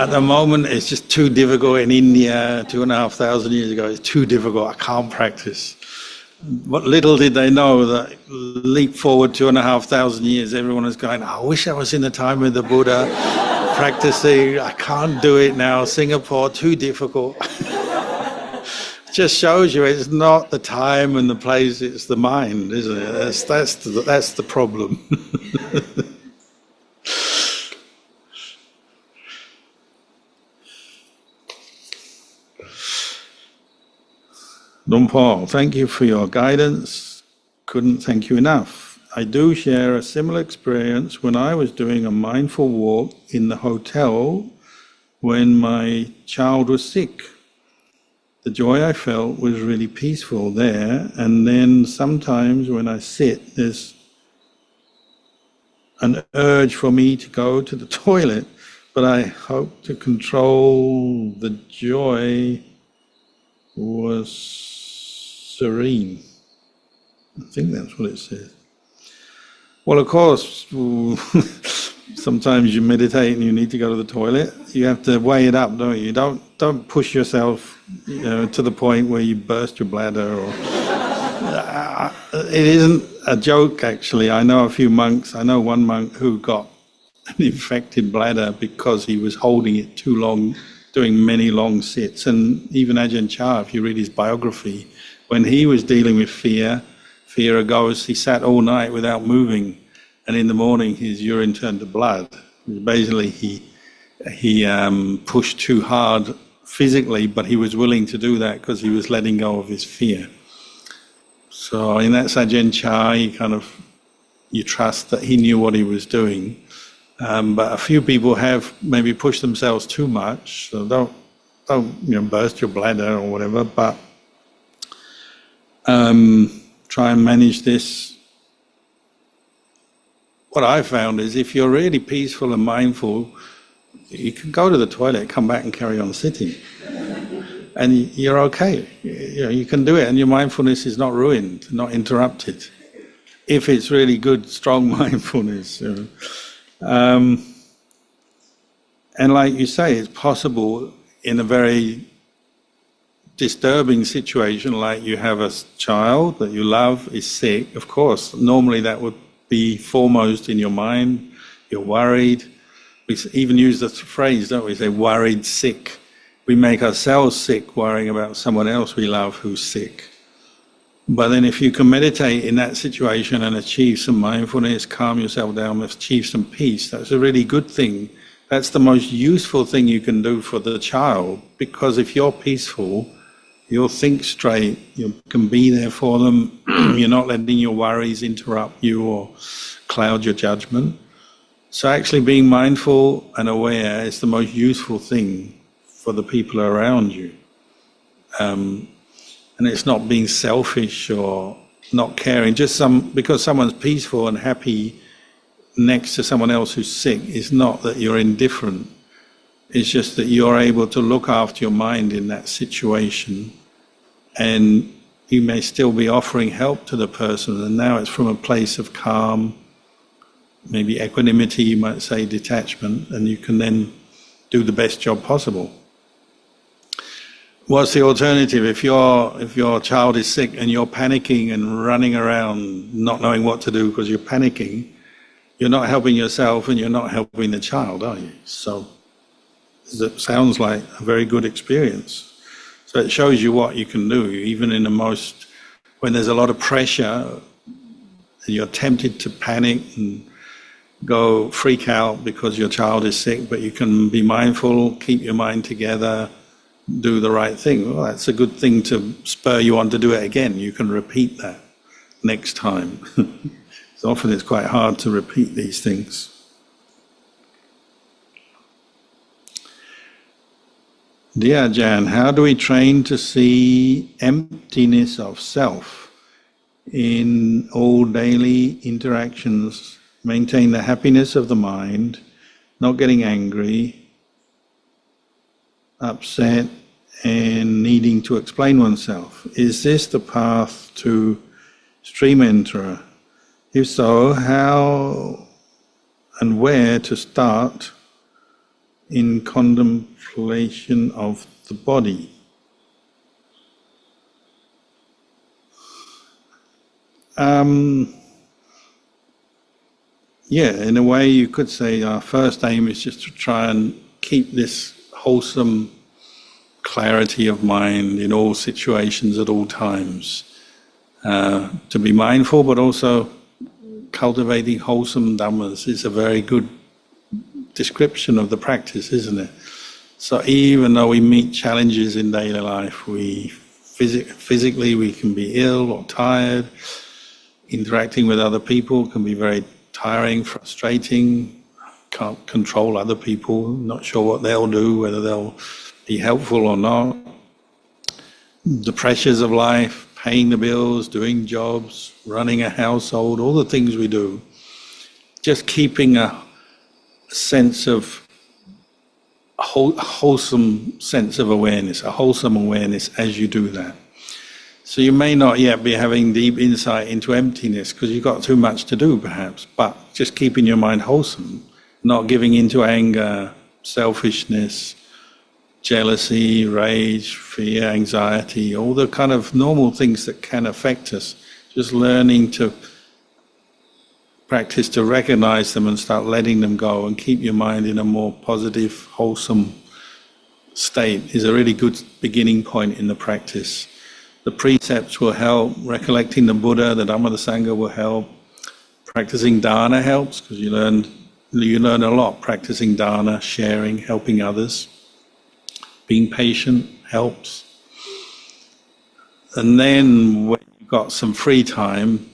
at the moment it's just too difficult in India 2,500 years ago. It's too difficult, I can't practice. What little did they know that leap forward 2,500 years, everyone was going, I wish I was in the time of the Buddha practicing. I can't do it now. Singapore, too difficult. Just shows you it's not the time and the place, it's the mind, isn't it? That's the problem. Don Paul, thank you for your guidance. Couldn't thank you enough. I do share a similar experience when I was doing a mindful walk in the hotel when my child was sick. The joy I felt was really peaceful there, and then sometimes when I sit, there's an urge for me to go to the toilet, but I hope to control the joy was serene. I think that's what it says. Well, of course, sometimes you meditate and you need to go to the toilet. You have to weigh it up, don't you? Don't push yourself, to the point where you burst your bladder. Or it isn't a joke, actually. I know a few monks. I know one monk who got an infected bladder because he was holding it too long, doing many long sits. And even Ajahn Chah, if you read his biography, when he was dealing with fear of ghosts, he sat all night without moving, and in the morning his urine turned to blood. Basically, he pushed too hard physically, but he was willing to do that because he was letting go of his fear. So in that Ajahn Chah, you trust that he knew what he was doing. But a few people have maybe pushed themselves too much, so don't burst your bladder or whatever, but try and manage this. What I found is if you're really peaceful and mindful, you can go to the toilet, come back and carry on sitting. And you're okay. You can do it, and your mindfulness is not ruined, not interrupted. If it's really good, strong mindfulness. And like you say, it's possible in a very disturbing situation, like you have a child that you love is sick. Of course, normally that would be foremost in your mind. You're worried. We even use the phrase, don't we? Say worried sick. We make ourselves sick worrying about someone else we love who's sick. But then if you can meditate in that situation and achieve some mindfulness, calm yourself down, achieve some peace, that's a really good thing. That's the most useful thing you can do for the child, because if you're peaceful, you'll think straight, you can be there for them, you're not letting your worries interrupt you or cloud your judgment. So actually being mindful and aware is the most useful thing for the people around you. And it's not being selfish or not caring, because someone's peaceful and happy next to someone else who's sick, is not that you're indifferent. It's just that you're able to look after your mind in that situation, and you may still be offering help to the person, and now it's from a place of calm, maybe equanimity, you might say, detachment, and you can then do the best job possible. What's the alternative? If your child is sick and you're panicking and running around not knowing what to do because you're panicking, you're not helping yourself and you're not helping the child, are you? So it sounds like a very good experience. So it shows you what you can do, even in when there's a lot of pressure, and you're tempted to panic and go freak out because your child is sick, but you can be mindful, keep your mind together, do the right thing. Well, that's a good thing to spur you on to do it again. You can repeat that next time. So often it's quite hard to repeat these things. Dear Ajahn, how do we train to see emptiness of self in all daily interactions, maintain the happiness of the mind, not getting angry, upset, and needing to explain oneself? Is this the path to stream enterer? If so, how and where to start in contemplation of the body? Yeah, in a way you could say our first aim is just to try and keep this wholesome clarity of mind in all situations at all times. To be mindful, but also cultivating wholesome dhammas is a very good description of the practice, isn't it? So even though we meet challenges in daily life, physically we can be ill or tired, interacting with other people can be very tiring, frustrating, can't control other people, not sure what they'll do, whether they'll be helpful or not. The pressures of life, paying the bills, doing jobs, running a household, all the things we do. Just keeping a sense of wholesome sense of awareness, a wholesome awareness as you do that. So you may not yet be having deep insight into emptiness because you've got too much to do perhaps, but just keeping your mind wholesome, not giving into anger, selfishness, jealousy, rage, fear, anxiety, all the kind of normal things that can affect us. Just learning to practice to recognize them and start letting them go and keep your mind in a more positive, wholesome state is a really good beginning point in the practice. The precepts will help, recollecting the Buddha, the Dhamma, the Sangha will help. Practicing dana helps because you learn a lot practicing dana, sharing, helping others. Being patient helps. And then when you've got some free time,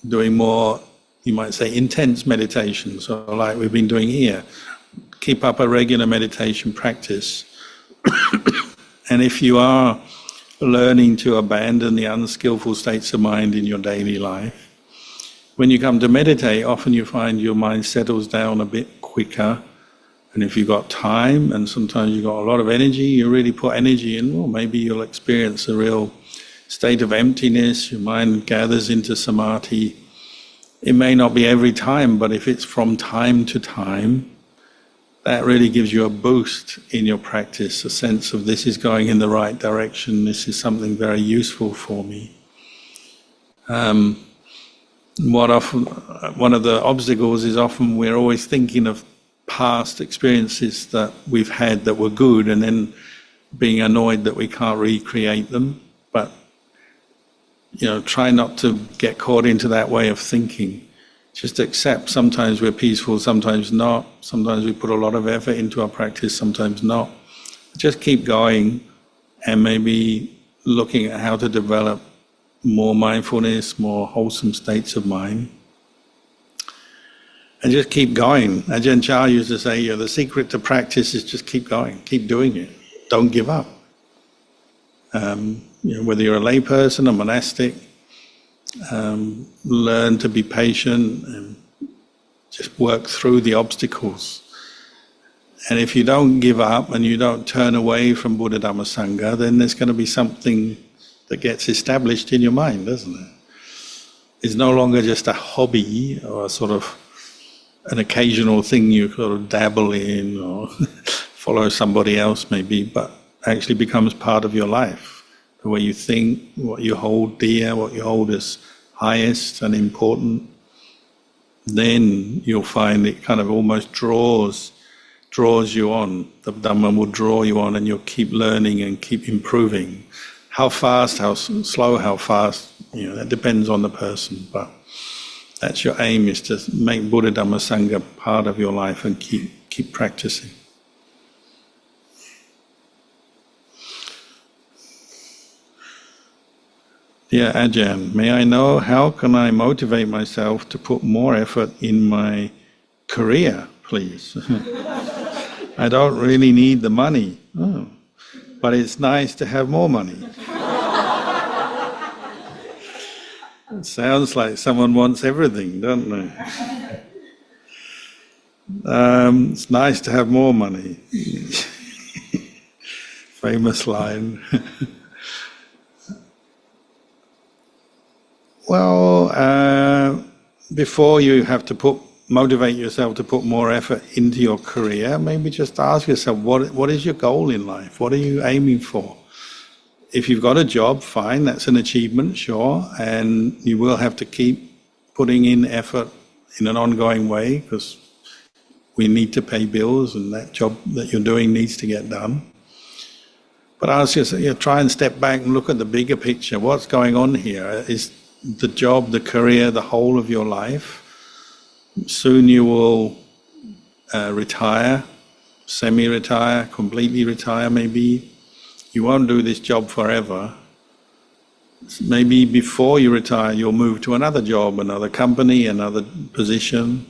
doing more, you might say, intense meditation, so like we've been doing here, keep up a regular meditation practice. And if you are learning to abandon the unskillful states of mind in your daily life, when you come to meditate, often you find your mind settles down a bit quicker. And if you've got time, and sometimes you've got a lot of energy, you really put energy in, well, maybe you'll experience a real state of emptiness, your mind gathers into samadhi. It may not be every time, but if it's from time to time, that really gives you a boost in your practice, a sense of this is going in the right direction, this is something very useful for me. One of the obstacles is often we're always thinking of past experiences that we've had that were good and then being annoyed that we can't recreate them. But try not to get caught into that way of thinking. Just accept sometimes we're peaceful, sometimes not. Sometimes we put a lot of effort into our practice, sometimes not. Just keep going and maybe looking at how to develop more mindfulness, more wholesome states of mind. And just keep going. Ajahn Chah used to say, the secret to practice is just keep going, keep doing it. Don't give up. Whether you're a lay person, a monastic, learn to be patient and just work through the obstacles. And if you don't give up and you don't turn away from Buddha, Dhamma, Sangha, then there's going to be something that gets established in your mind, doesn't it? It's no longer just a hobby or a sort of an occasional thing you sort of dabble in or follow somebody else maybe, but actually becomes part of your life. The way you think, what you hold dear, what you hold as highest and important, then you'll find it kind of almost draws you on. The Dhamma will draw you on and you'll keep learning and keep improving. How fast, how slow, how fast, that depends on the person, but that's your aim, is to make Buddha, Dhamma, Sangha part of your life and keep practicing. Dear Ajahn, may I know how can I motivate myself to put more effort in my career, please? I don't really need the money, but it's nice to have more money. It sounds like someone wants everything, don't they? It's nice to have more money. Famous line. Well, before you have to motivate yourself to put more effort into your career, maybe just ask yourself, what is your goal in life? What are you aiming for? If you've got a job, fine, that's an achievement, sure, and you will have to keep putting in effort in an ongoing way because we need to pay bills and that job that you're doing needs to get done. But ask yourself, try and step back and look at the bigger picture. What's going on here? Is the job, the career, the whole of your life? Soon you will retire, semi-retire, completely retire maybe. You won't do this job forever. maybe before you retire, you'll move to another job, another company, another position.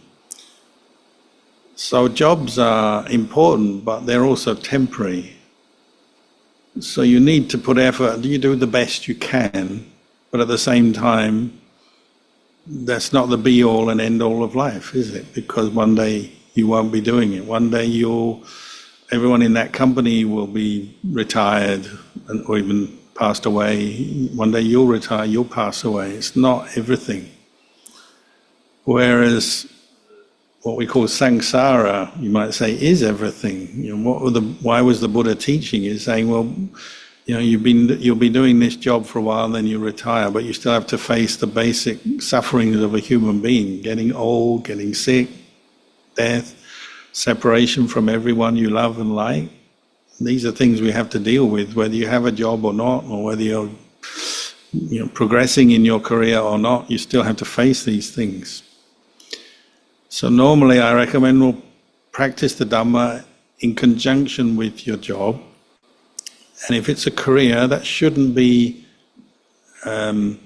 So jobs are important, but they're also temporary. So you need to put effort. You do the best you can, but at the same time, that's not the be-all and end-all of life, is it? Because one day you won't be doing it. One day everyone in that company will be retired or even passed away. One day you'll retire, you'll pass away. It's not everything. Whereas what we call samsara, you might say, is everything. Why was the Buddha teaching? He's saying, well, you'll be doing this job for a while, and then you retire, but you still have to face the basic sufferings of a human being: getting old, getting sick, death, separation from everyone you love and like. These are things we have to deal with, whether you have a job or not, or whether you're progressing in your career or not. You still have to face these things. So normally I recommend we'll practice the Dhamma in conjunction with your job. And if it's a career, that shouldn't be an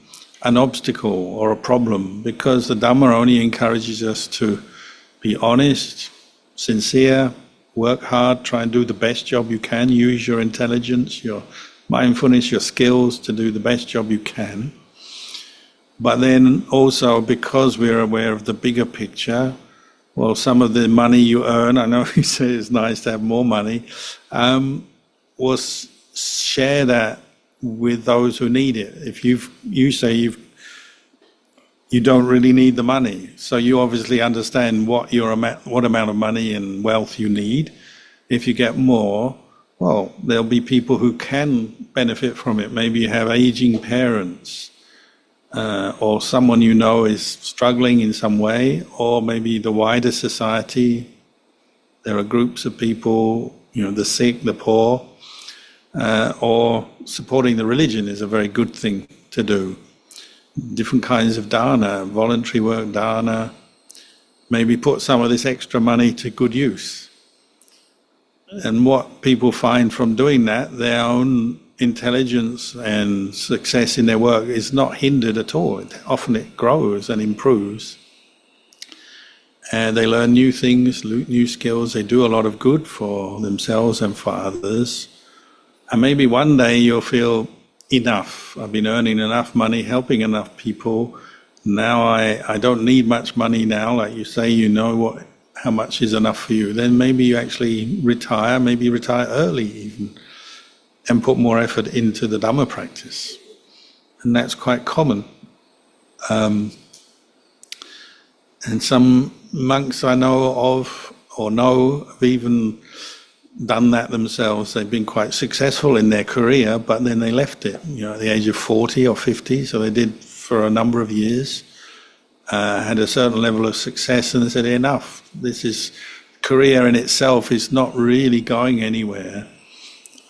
obstacle or a problem, because the Dhamma only encourages us to be honest, sincere, work hard, try and do the best job you can, use your intelligence, your mindfulness, your skills to do the best job you can. But then also, because we're aware of the bigger picture, well, some of the money you earn, I know you say it's nice to have more money, we'll share that with those who need it. If you say you don't really need the money, so you obviously understand what amount of money and wealth you need. If you get more, well, there'll be people who can benefit from it. Maybe you have aging parents, or someone you know is struggling in some way, or maybe the wider society. There are groups of people, the sick, the poor, or supporting the religion is a very good thing to do. Different kinds of dana, voluntary work, dana, maybe put some of this extra money to good use. And what people find from doing that, their own intelligence and success in their work is not hindered at all. Often it grows and improves. And they learn new things, new skills. They do a lot of good for themselves and for others. And maybe one day you'll feel, enough. I've been earning enough money, helping enough people. Now I don't need much money now. Like you say, how much is enough for you. Then maybe you actually retire, maybe retire early even, and put more effort into the Dhamma practice. And that's quite common. And some monks I know of, or know, have even done that themselves. They've been quite successful in their career, but then they left it, at the age of 40 or 50. So they did for a number of years, had a certain level of success, and they said, enough. Career in itself is not really going anywhere.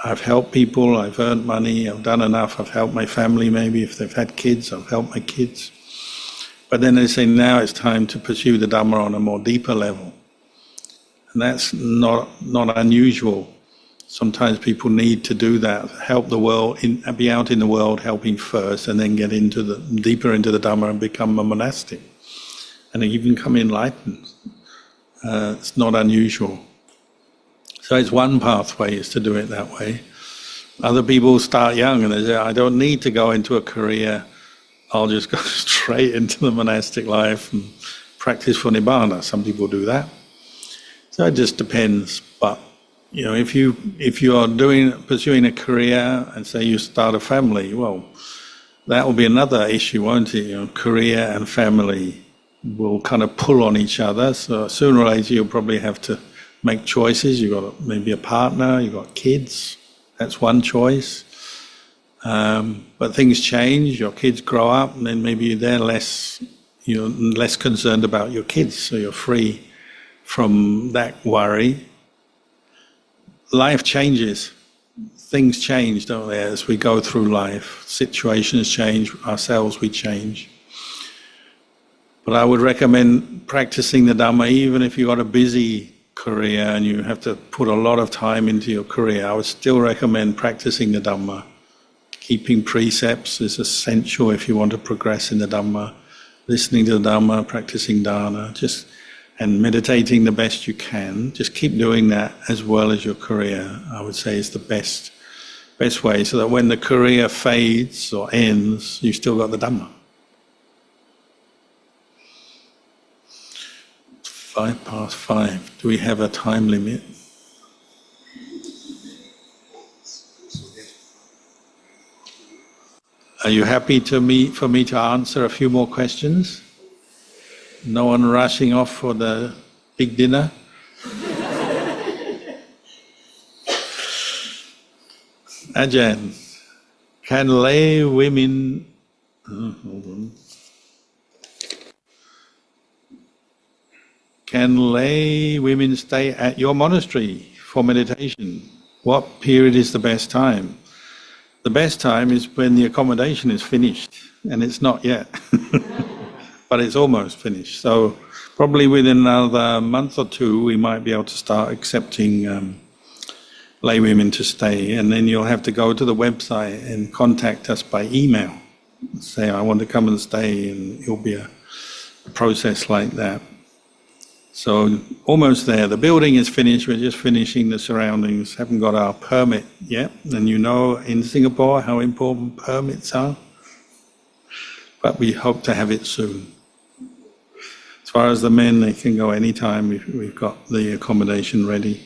I've helped people, I've earned money, I've done enough, I've helped my family maybe. If they've had kids, I've helped my kids. But then they say, now it's time to pursue the Dhamma on a more deeper level. And that's not unusual. Sometimes people need to do that, help the world, be out in the world helping first, and then get deeper into the Dhamma and become a monastic, and even become enlightened. It's not unusual. So it's one pathway, is to do it that way. Other people start young and they say, I don't need to go into a career, I'll just go straight into the monastic life and practice for Nibbana. Some people do that. So it just depends. But if you are pursuing a career and say you start a family, well, that will be another issue, won't it? Career and family will kind of pull on each other. So sooner or later you'll probably have to make choices. You've got maybe a partner, you've got kids. That's one choice. But things change. Your kids grow up, and then maybe they're less concerned about your kids, so you're free from that worry. Life changes. Things change, don't they, as we go through life. Situations change, ourselves we change. But I would recommend practicing the Dhamma even if you've got a busy career and you have to put a lot of time into your career. I would still recommend practicing the Dhamma. keeping precepts is essential if you want to progress in the Dhamma. Listening to the Dhamma, practicing dana, and meditating the best you can. Just keep doing that as well as your career, I would say, is the best way, so that when the career fades or ends, you've still got the Dhamma. 5:05. Do we have a time limit? Are you happy for me to answer a few more questions? No one rushing off for the big dinner? Ajahn, can lay women... hold on. Can lay women stay at your monastery for meditation? What period is the best time? The best time is when the accommodation is finished, and it's not yet, but it's almost finished. So probably within another month or two, we might be able to start accepting lay women to stay, and then you'll have to go to the website and contact us by email. Say, I want to come and stay, and it'll be a process like that. So almost there. The building is finished, we're just finishing the surroundings, haven't got our permit yet. And you know in Singapore how important permits are. But we hope to have it soon. As far as the men, they can go anytime. We've got the accommodation ready.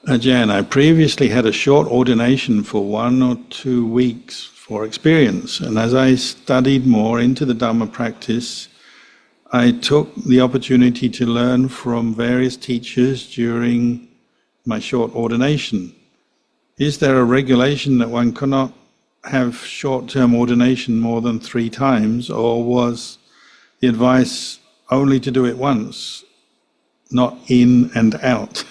Ajahn, I previously had a short ordination for 1 or 2 weeks for experience, and as I studied more into the Dhamma practice, I took the opportunity to learn from various teachers during my short ordination. Is there a regulation that one cannot have short-term ordination more than 3 times, or was the advice only to do it once, not in and out?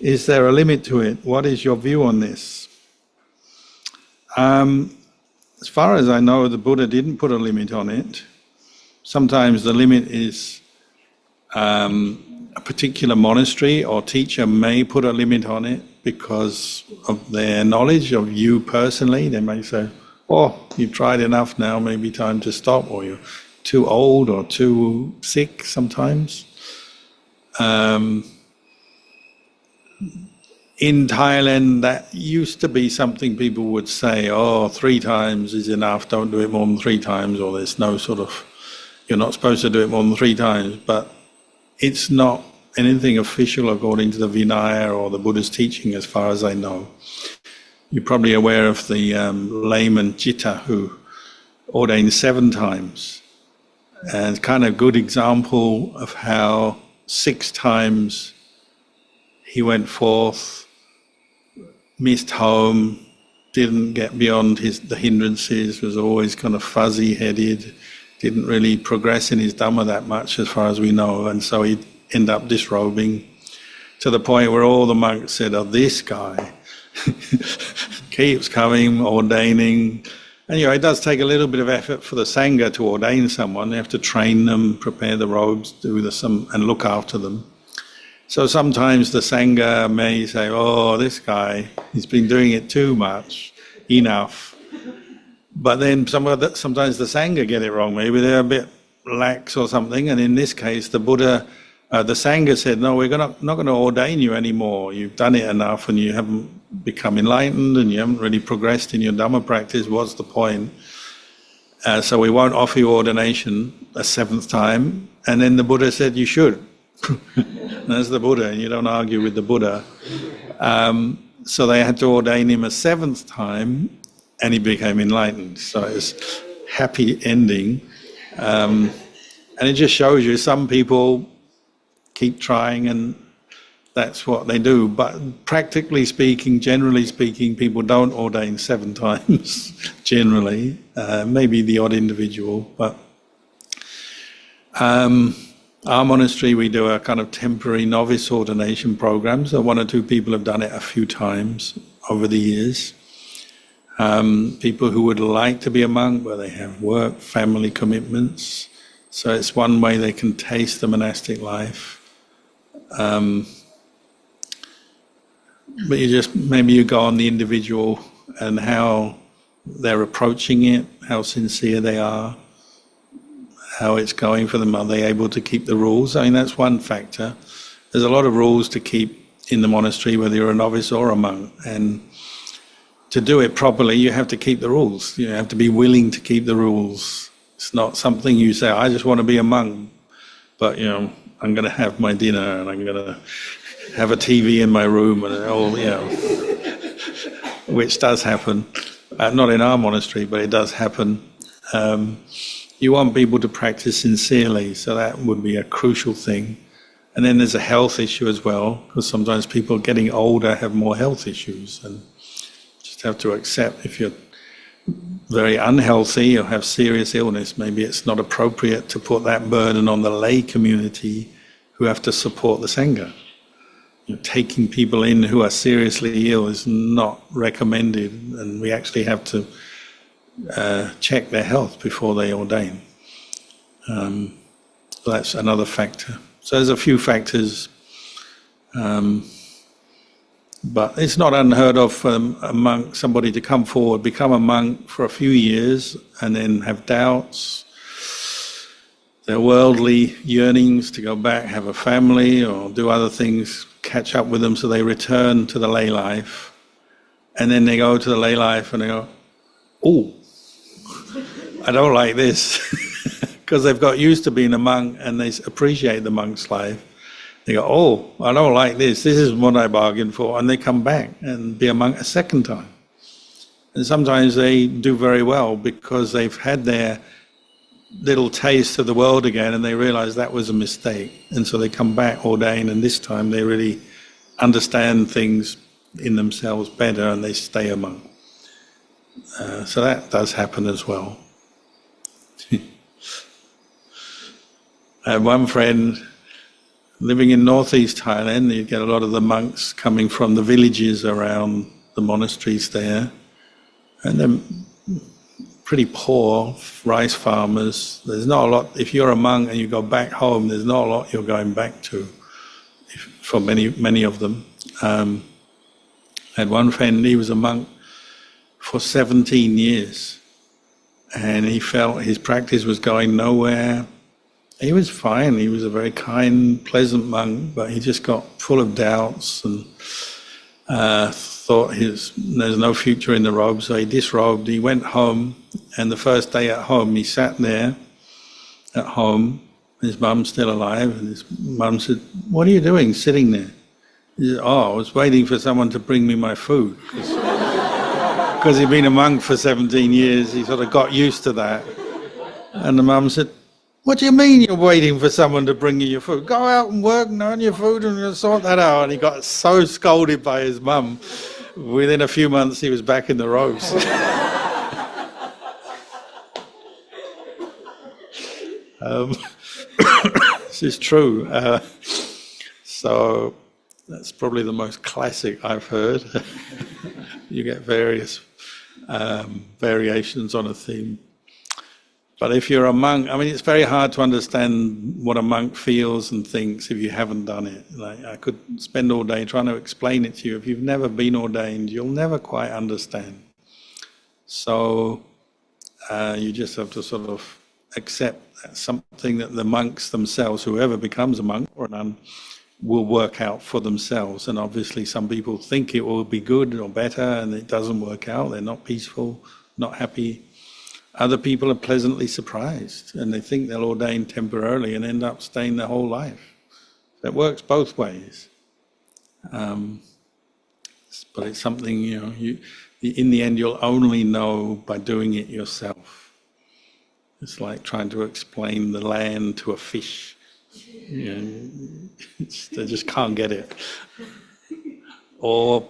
Is there a limit to it? What is your view on this? As far as I know, the Buddha didn't put a limit on it. Sometimes the limit is a particular monastery or teacher may put a limit on it because of their knowledge of you personally. They may say, oh, you've tried enough now, maybe time to stop, or you're too old or too sick sometimes. In Thailand, that used to be something people would say, oh, 3 times is enough, don't do it more than 3 times, or there's no sort of, you're not supposed to do it more than 3 times. But it's not anything official according to the Vinaya or the Buddha's teaching, as far as I know. You're probably aware of the layman Citta, who ordained 7 times. And kind of good example of how 6 times he went forth, missed home, didn't get beyond the hindrances, was always kind of fuzzy-headed, didn't really progress in his Dhamma that much as far as we know, and so he'd end up disrobing to the point where all the monks said, oh, this guy keeps coming, ordaining. And it does take a little bit of effort for the Sangha to ordain someone. They have to train them, prepare the robes, and look after them. So sometimes the Sangha may say, oh, this guy, he's been doing it too much, enough. But then sometimes the Sangha get it wrong. Maybe they're a bit lax or something. And in this case, the Buddha, the Sangha said, no, we're not going to ordain you anymore. You've done it enough and you haven't become enlightened and you haven't really progressed in your Dhamma practice. What's the point? So we won't offer you ordination a 7th time. And then the Buddha said, you should. That's the Buddha, and you don't argue with the Buddha. So they had to ordain him a 7th time, and he became enlightened. So it's happy ending. And it just shows you some people keep trying, and that's what they do. But practically speaking, generally speaking, people don't ordain 7 times, generally. Maybe the odd individual, but... our monastery, we do a kind of temporary novice ordination program, so 1 or 2 people have done it a few times over the years. People who would like to be a monk, but they have work, family commitments. So it's one way they can taste the monastic life. But maybe you go on the individual and how they're approaching it, how sincere they are, how it's going for them. Are they able to keep the rules? I mean, that's one factor. There's a lot of rules to keep in the monastery, whether you're a novice or a monk. And to do it properly, you have to keep the rules. You have to be willing to keep the rules. It's not something you say, I just want to be a monk, but I'm going to have my dinner and I'm going to have a TV in my room and all, which does happen. Not in our monastery, but it does happen. You want people to practice sincerely, so that would be a crucial thing. And then there's a health issue as well, because sometimes people getting older have more health issues, and just have to accept if you're very unhealthy or have serious illness, maybe it's not appropriate to put that burden on the lay community who have to support the Sangha. Taking people in who are seriously ill is not recommended, and we actually have to check their health before they ordain. So that's another factor. So there's a few factors, but it's not unheard of for a monk, somebody to come forward, become a monk for a few years, and then have doubts, their worldly yearnings to go back, have a family, or do other things, catch up with them, so they return to the lay life. And then they go to the lay life and they go, oh, I don't like this. Because they've got used to being a monk and they appreciate the monk's life. They go, oh, I don't like this. This isn't what I bargained for. And they come back and be a monk a second time. And sometimes they do very well because they've had their little taste of the world again and they realize that was a mistake. And so they come back ordained, and this time they really understand things in themselves better and they stay a monk. So that does happen as well. I had one friend living in northeast Thailand. You get a lot of the monks coming from the villages around the monasteries there, and they're pretty poor rice farmers. There's not a lot. If you're a monk and you go back home, there's not a lot you're going back to. For many of them, I had one friend. He was a monk for 17 years, and he felt his practice was going nowhere. He was fine. He was a very kind, pleasant monk, but he just got full of doubts and thought there's no future in the robe. So he disrobed. He went home, and the first day at home, he sat there at home. His mum's still alive, and his mum said, "What are you doing, sitting there?" He said, "Oh, I was waiting for someone to bring me my food." Because he'd been a monk for 17 years, he sort of got used to that. And the mum said, "What do you mean you're waiting for someone to bring you your food? Go out and work and earn your food and sort that out." And he got so scolded by his mum. Within a few months, he was back in the robes. This is true. So that's probably the most classic I've heard. You get various variations on a theme. But if you're a monk, I mean, it's very hard to understand what a monk feels and thinks if you haven't done it. Like, I could spend all day trying to explain it to you. If you've never been ordained, you'll never quite understand. So you just have to sort of accept that something that the monks themselves, whoever becomes a monk or a nun, will work out for themselves. And obviously some people think it will be good or better and it doesn't work out. They're not peaceful, not happy. Other people are pleasantly surprised and they think they'll ordain temporarily and end up staying their whole life. So it works both ways. But it's something, in the end you'll only know by doing it yourself. It's like trying to explain the land to a fish. They just can't get it. Or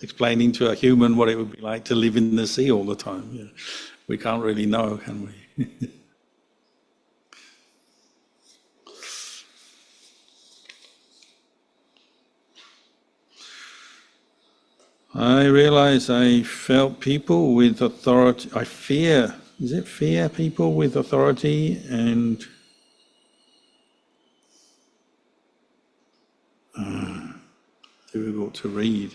explaining to a human what it would be like to live in the sea all the time. We can't really know, can we? I realize I felt people with authority. I fear, is it fear people with authority and difficult to read.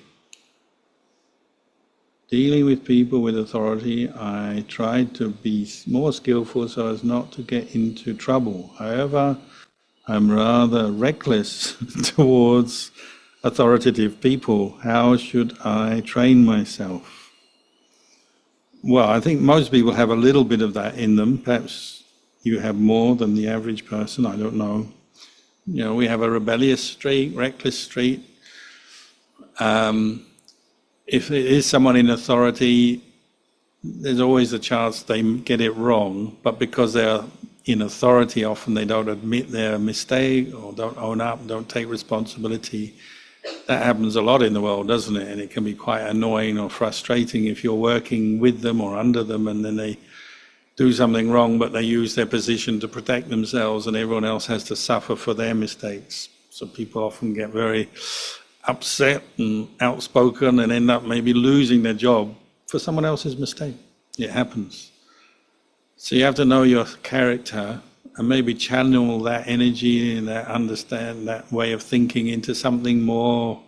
Dealing with people with authority, I tried to be more skillful so as not to get into trouble. However, I'm rather reckless towards authoritative people. How should I train myself? Well, I think most people have a little bit of that in them. Perhaps you have more than the average person, I don't know. You know, we have a rebellious streak, reckless streak. If it is someone in authority, there's always a chance they get it wrong, but because they're in authority, often they don't admit their mistake or don't own up, don't take responsibility. That happens a lot in the world, doesn't it? And it can be quite annoying or frustrating if you're working with them or under them and then they do something wrong, but they use their position to protect themselves and everyone else has to suffer for their mistakes. So people often get very upset and outspoken and end up maybe losing their job for someone else's mistake. It happens. So you have to know your character and maybe channel that energy and that way of thinking into something more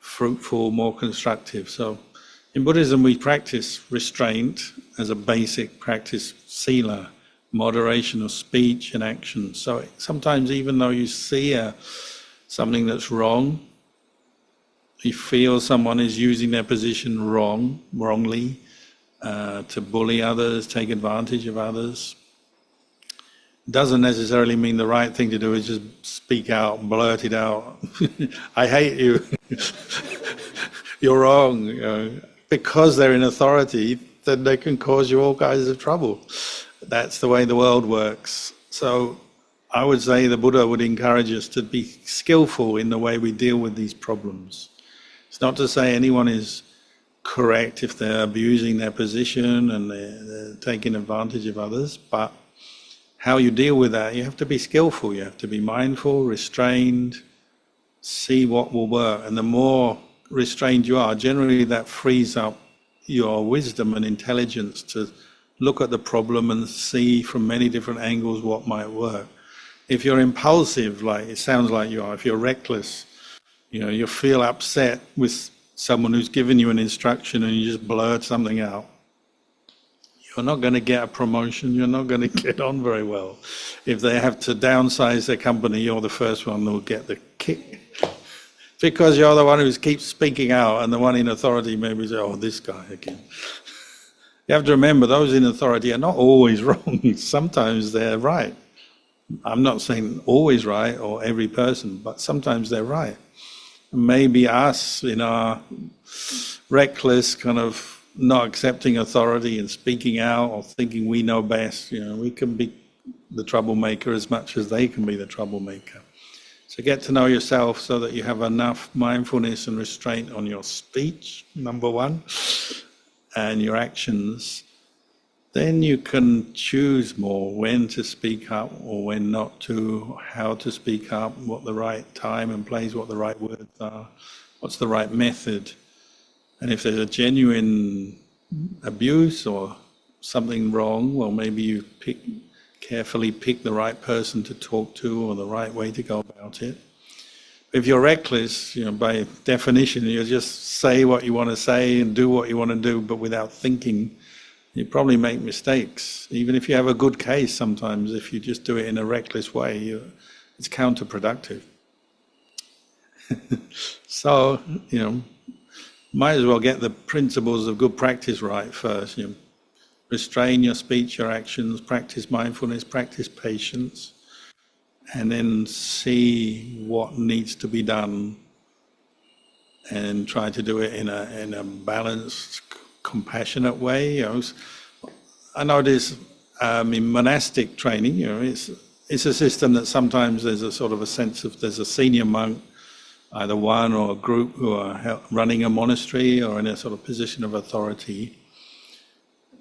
fruitful, more constructive. So in Buddhism we practice restraint as a basic practice, sila, moderation of speech and action. So sometimes even though you see something that's wrong, you feel someone is using their position wrongly, to bully others, take advantage of others. Doesn't necessarily mean the right thing to do is just speak out, blurt it out. I hate you. You're wrong. You know, because they're in authority, then they can cause you all kinds of trouble. That's the way the world works. So I would say the Buddha would encourage us to be skillful in the way we deal with these problems. It's not to say anyone is correct if they're abusing their position and they're taking advantage of others, but how you deal with that, you have to be skillful, you have to be mindful, restrained, see what will work. And the more restrained you are, generally that frees up your wisdom and intelligence to look at the problem and see from many different angles what might work. If you're impulsive, like it sounds like you are, if you're reckless, you know, you feel upset with someone who's given you an instruction and you just blurt something out, you're not going to get a promotion, you're not going to get on very well. If they have to downsize their company, you're the first one who'll get the kick. Because you're the one who keeps speaking out and the one in authority maybe say, oh, this guy again. You have to remember those in authority are not always wrong. Sometimes they're right. I'm not saying always right or every person, but sometimes they're right. Maybe us in our reckless kind of not accepting authority and speaking out or thinking we know best, you know, we can be the troublemaker as much as they can be the troublemaker. So get to know yourself so that you have enough mindfulness and restraint on your speech, number one, and your actions. Then you can choose more when to speak up or when not to, how to speak up, what the right time and place, what the right words are, what's the right method. And if there's a genuine abuse or something wrong, well, maybe you carefully pick the right person to talk to or the right way to go about it. If you're reckless, you know, by definition, you just say what you want to say and do what you want to do, but without thinking, you probably make mistakes. Even if you have a good case, sometimes if you just do it in a reckless way, it's counterproductive. So, you know, might as well get the principles of good practice right first. You know, restrain your speech, your actions, practice mindfulness, practice patience, and then see what needs to be done and try to do it in a balanced, compassionate way. You know, I notice in monastic training, you know, it's a system that sometimes there's a sort of a sense of there's a senior monk, either one or a group who are running a monastery or in a sort of position of authority.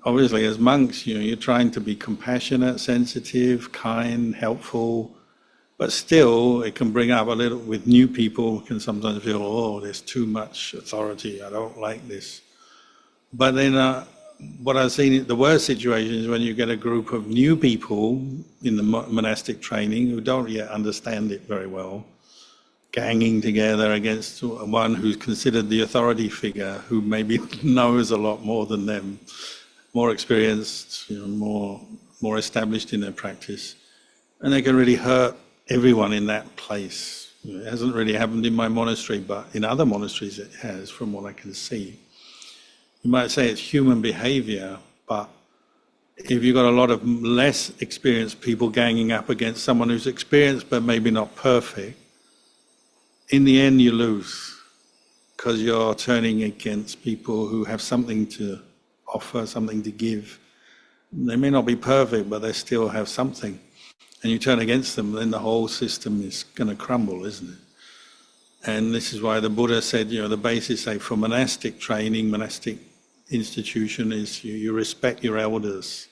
Obviously, as monks, you know, you're trying to be compassionate, sensitive, kind, helpful, But still, it can bring up a little, with new people, can sometimes feel, oh, there's too much authority, I don't like this. But then what I've seen in the worst situation is when you get a group of new people in the monastic training who don't yet understand it very well, ganging together against one who's considered the authority figure, who maybe knows a lot more than them, more experienced, more established in their practice. And they can really hurt everyone in that place. It hasn't really happened in my monastery, but in other monasteries it has, from what I can see. You might say it's human behavior, but if you've got a lot of less experienced people ganging up against someone who's experienced but maybe not perfect, in the end you lose, because you're turning against people who have something to offer, something to give. They may not be perfect, but they still have something. And you turn against them, then the whole system is going to crumble, isn't it? And this is why the Buddha said, the basis, say, for monastic training, monastic institution is you respect your elders,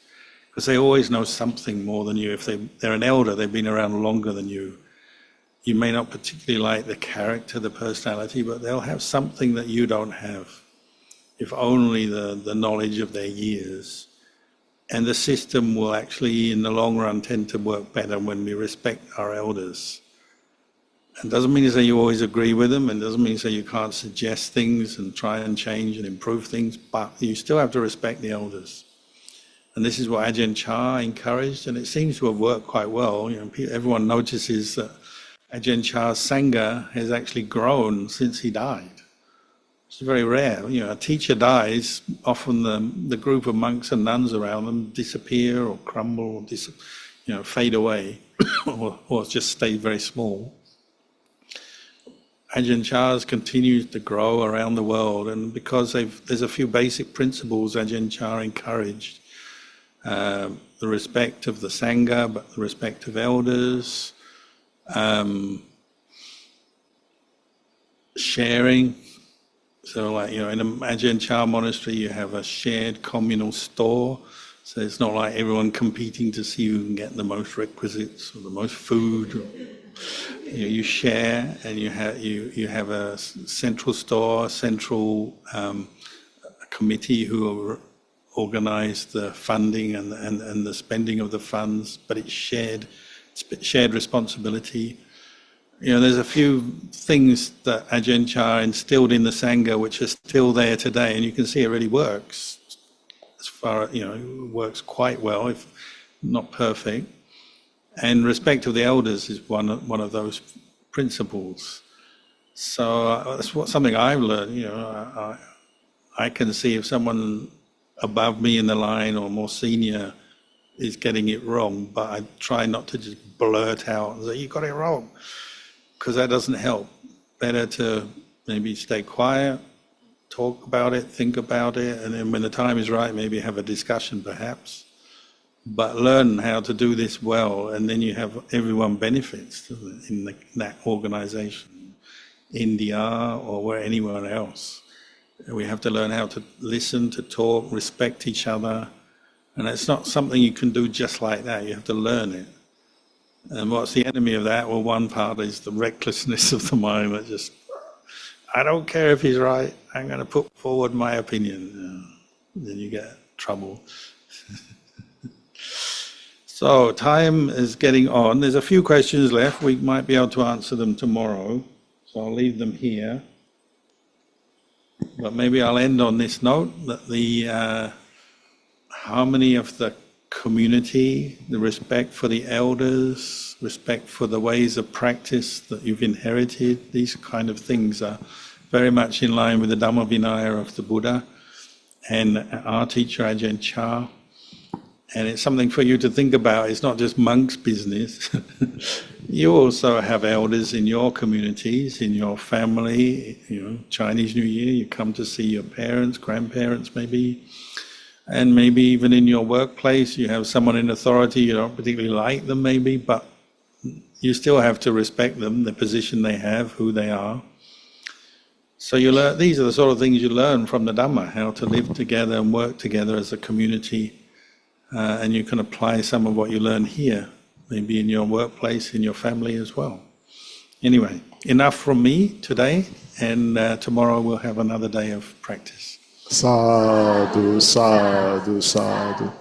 because they always know something more than you. If they're an elder, they've been around longer than you. You may not particularly like the character, the personality, but they'll have something that you don't have, if only the knowledge of their years. And the system will actually, in the long run, tend to work better when we respect our elders. It doesn't mean to say you always agree with them, and doesn't mean to say you can't suggest things and try and change and improve things, but you still have to respect the elders. And this is what Ajahn Chah encouraged, and it seems to have worked quite well. Everyone notices that Ajahn Chah's Sangha has actually grown since he died. It's very rare. A teacher dies, often the group of monks and nuns around them disappear or crumble or fade away or just stay very small. Ajahn Chah's continues to grow around the world, and because there's a few basic principles Ajahn Chah encouraged. The respect of the Sangha, but the respect of elders, sharing. So like, in an Ajahn Chah monastery, you have a shared communal store. So it's not like everyone competing to see who can get the most requisites or the most food. You share, and you have a central store, central committee who organize the funding and the spending of the funds, but it's shared responsibility. There's a few things that Ajahn Chah instilled in the Sangha which are still there today, and you can see it really works. As far it works quite well, if not perfect. And respect of the elders is one of those principles. So that's something I've learned. I can see if someone above me in the line or more senior is getting it wrong, but I try not to just blurt out and say, you got it wrong, because that doesn't help. Better to maybe stay quiet, talk about it, think about it, and then when the time is right, maybe have a discussion perhaps. But learn how to do this well, and then you have everyone benefits in that organization, India or anywhere else. We have to learn how to listen, to talk, respect each other. And it's not something you can do just like that. You have to learn it. And what's the enemy of that? Well, one part is the recklessness of the mind that just, I don't care if he's right, I'm going to put forward my opinion. Then you get trouble. So time is getting on. There's a few questions left. We might be able to answer them tomorrow. So I'll leave them here. But maybe I'll end on this note, that the harmony of the community, the respect for the elders, respect for the ways of practice that you've inherited, these kind of things are very much in line with the Dhamma Vinaya of the Buddha and our teacher Ajahn Chah. And it's something for you to think about. It's not just monks' business. You also have elders in your communities, in your family. Chinese New Year, you come to see your parents, grandparents maybe. And maybe even in your workplace, you have someone in authority, you don't particularly like them maybe, but you still have to respect them, the position they have, who they are. So you learn, these are the sort of things you learn from the Dhamma, how to live together and work together as a community. And you can apply some of what you learn here maybe in your workplace, in your family as well. Anyway, enough from me today, and tomorrow we'll have another day of practice. Sadhu, sadhu, sadhu.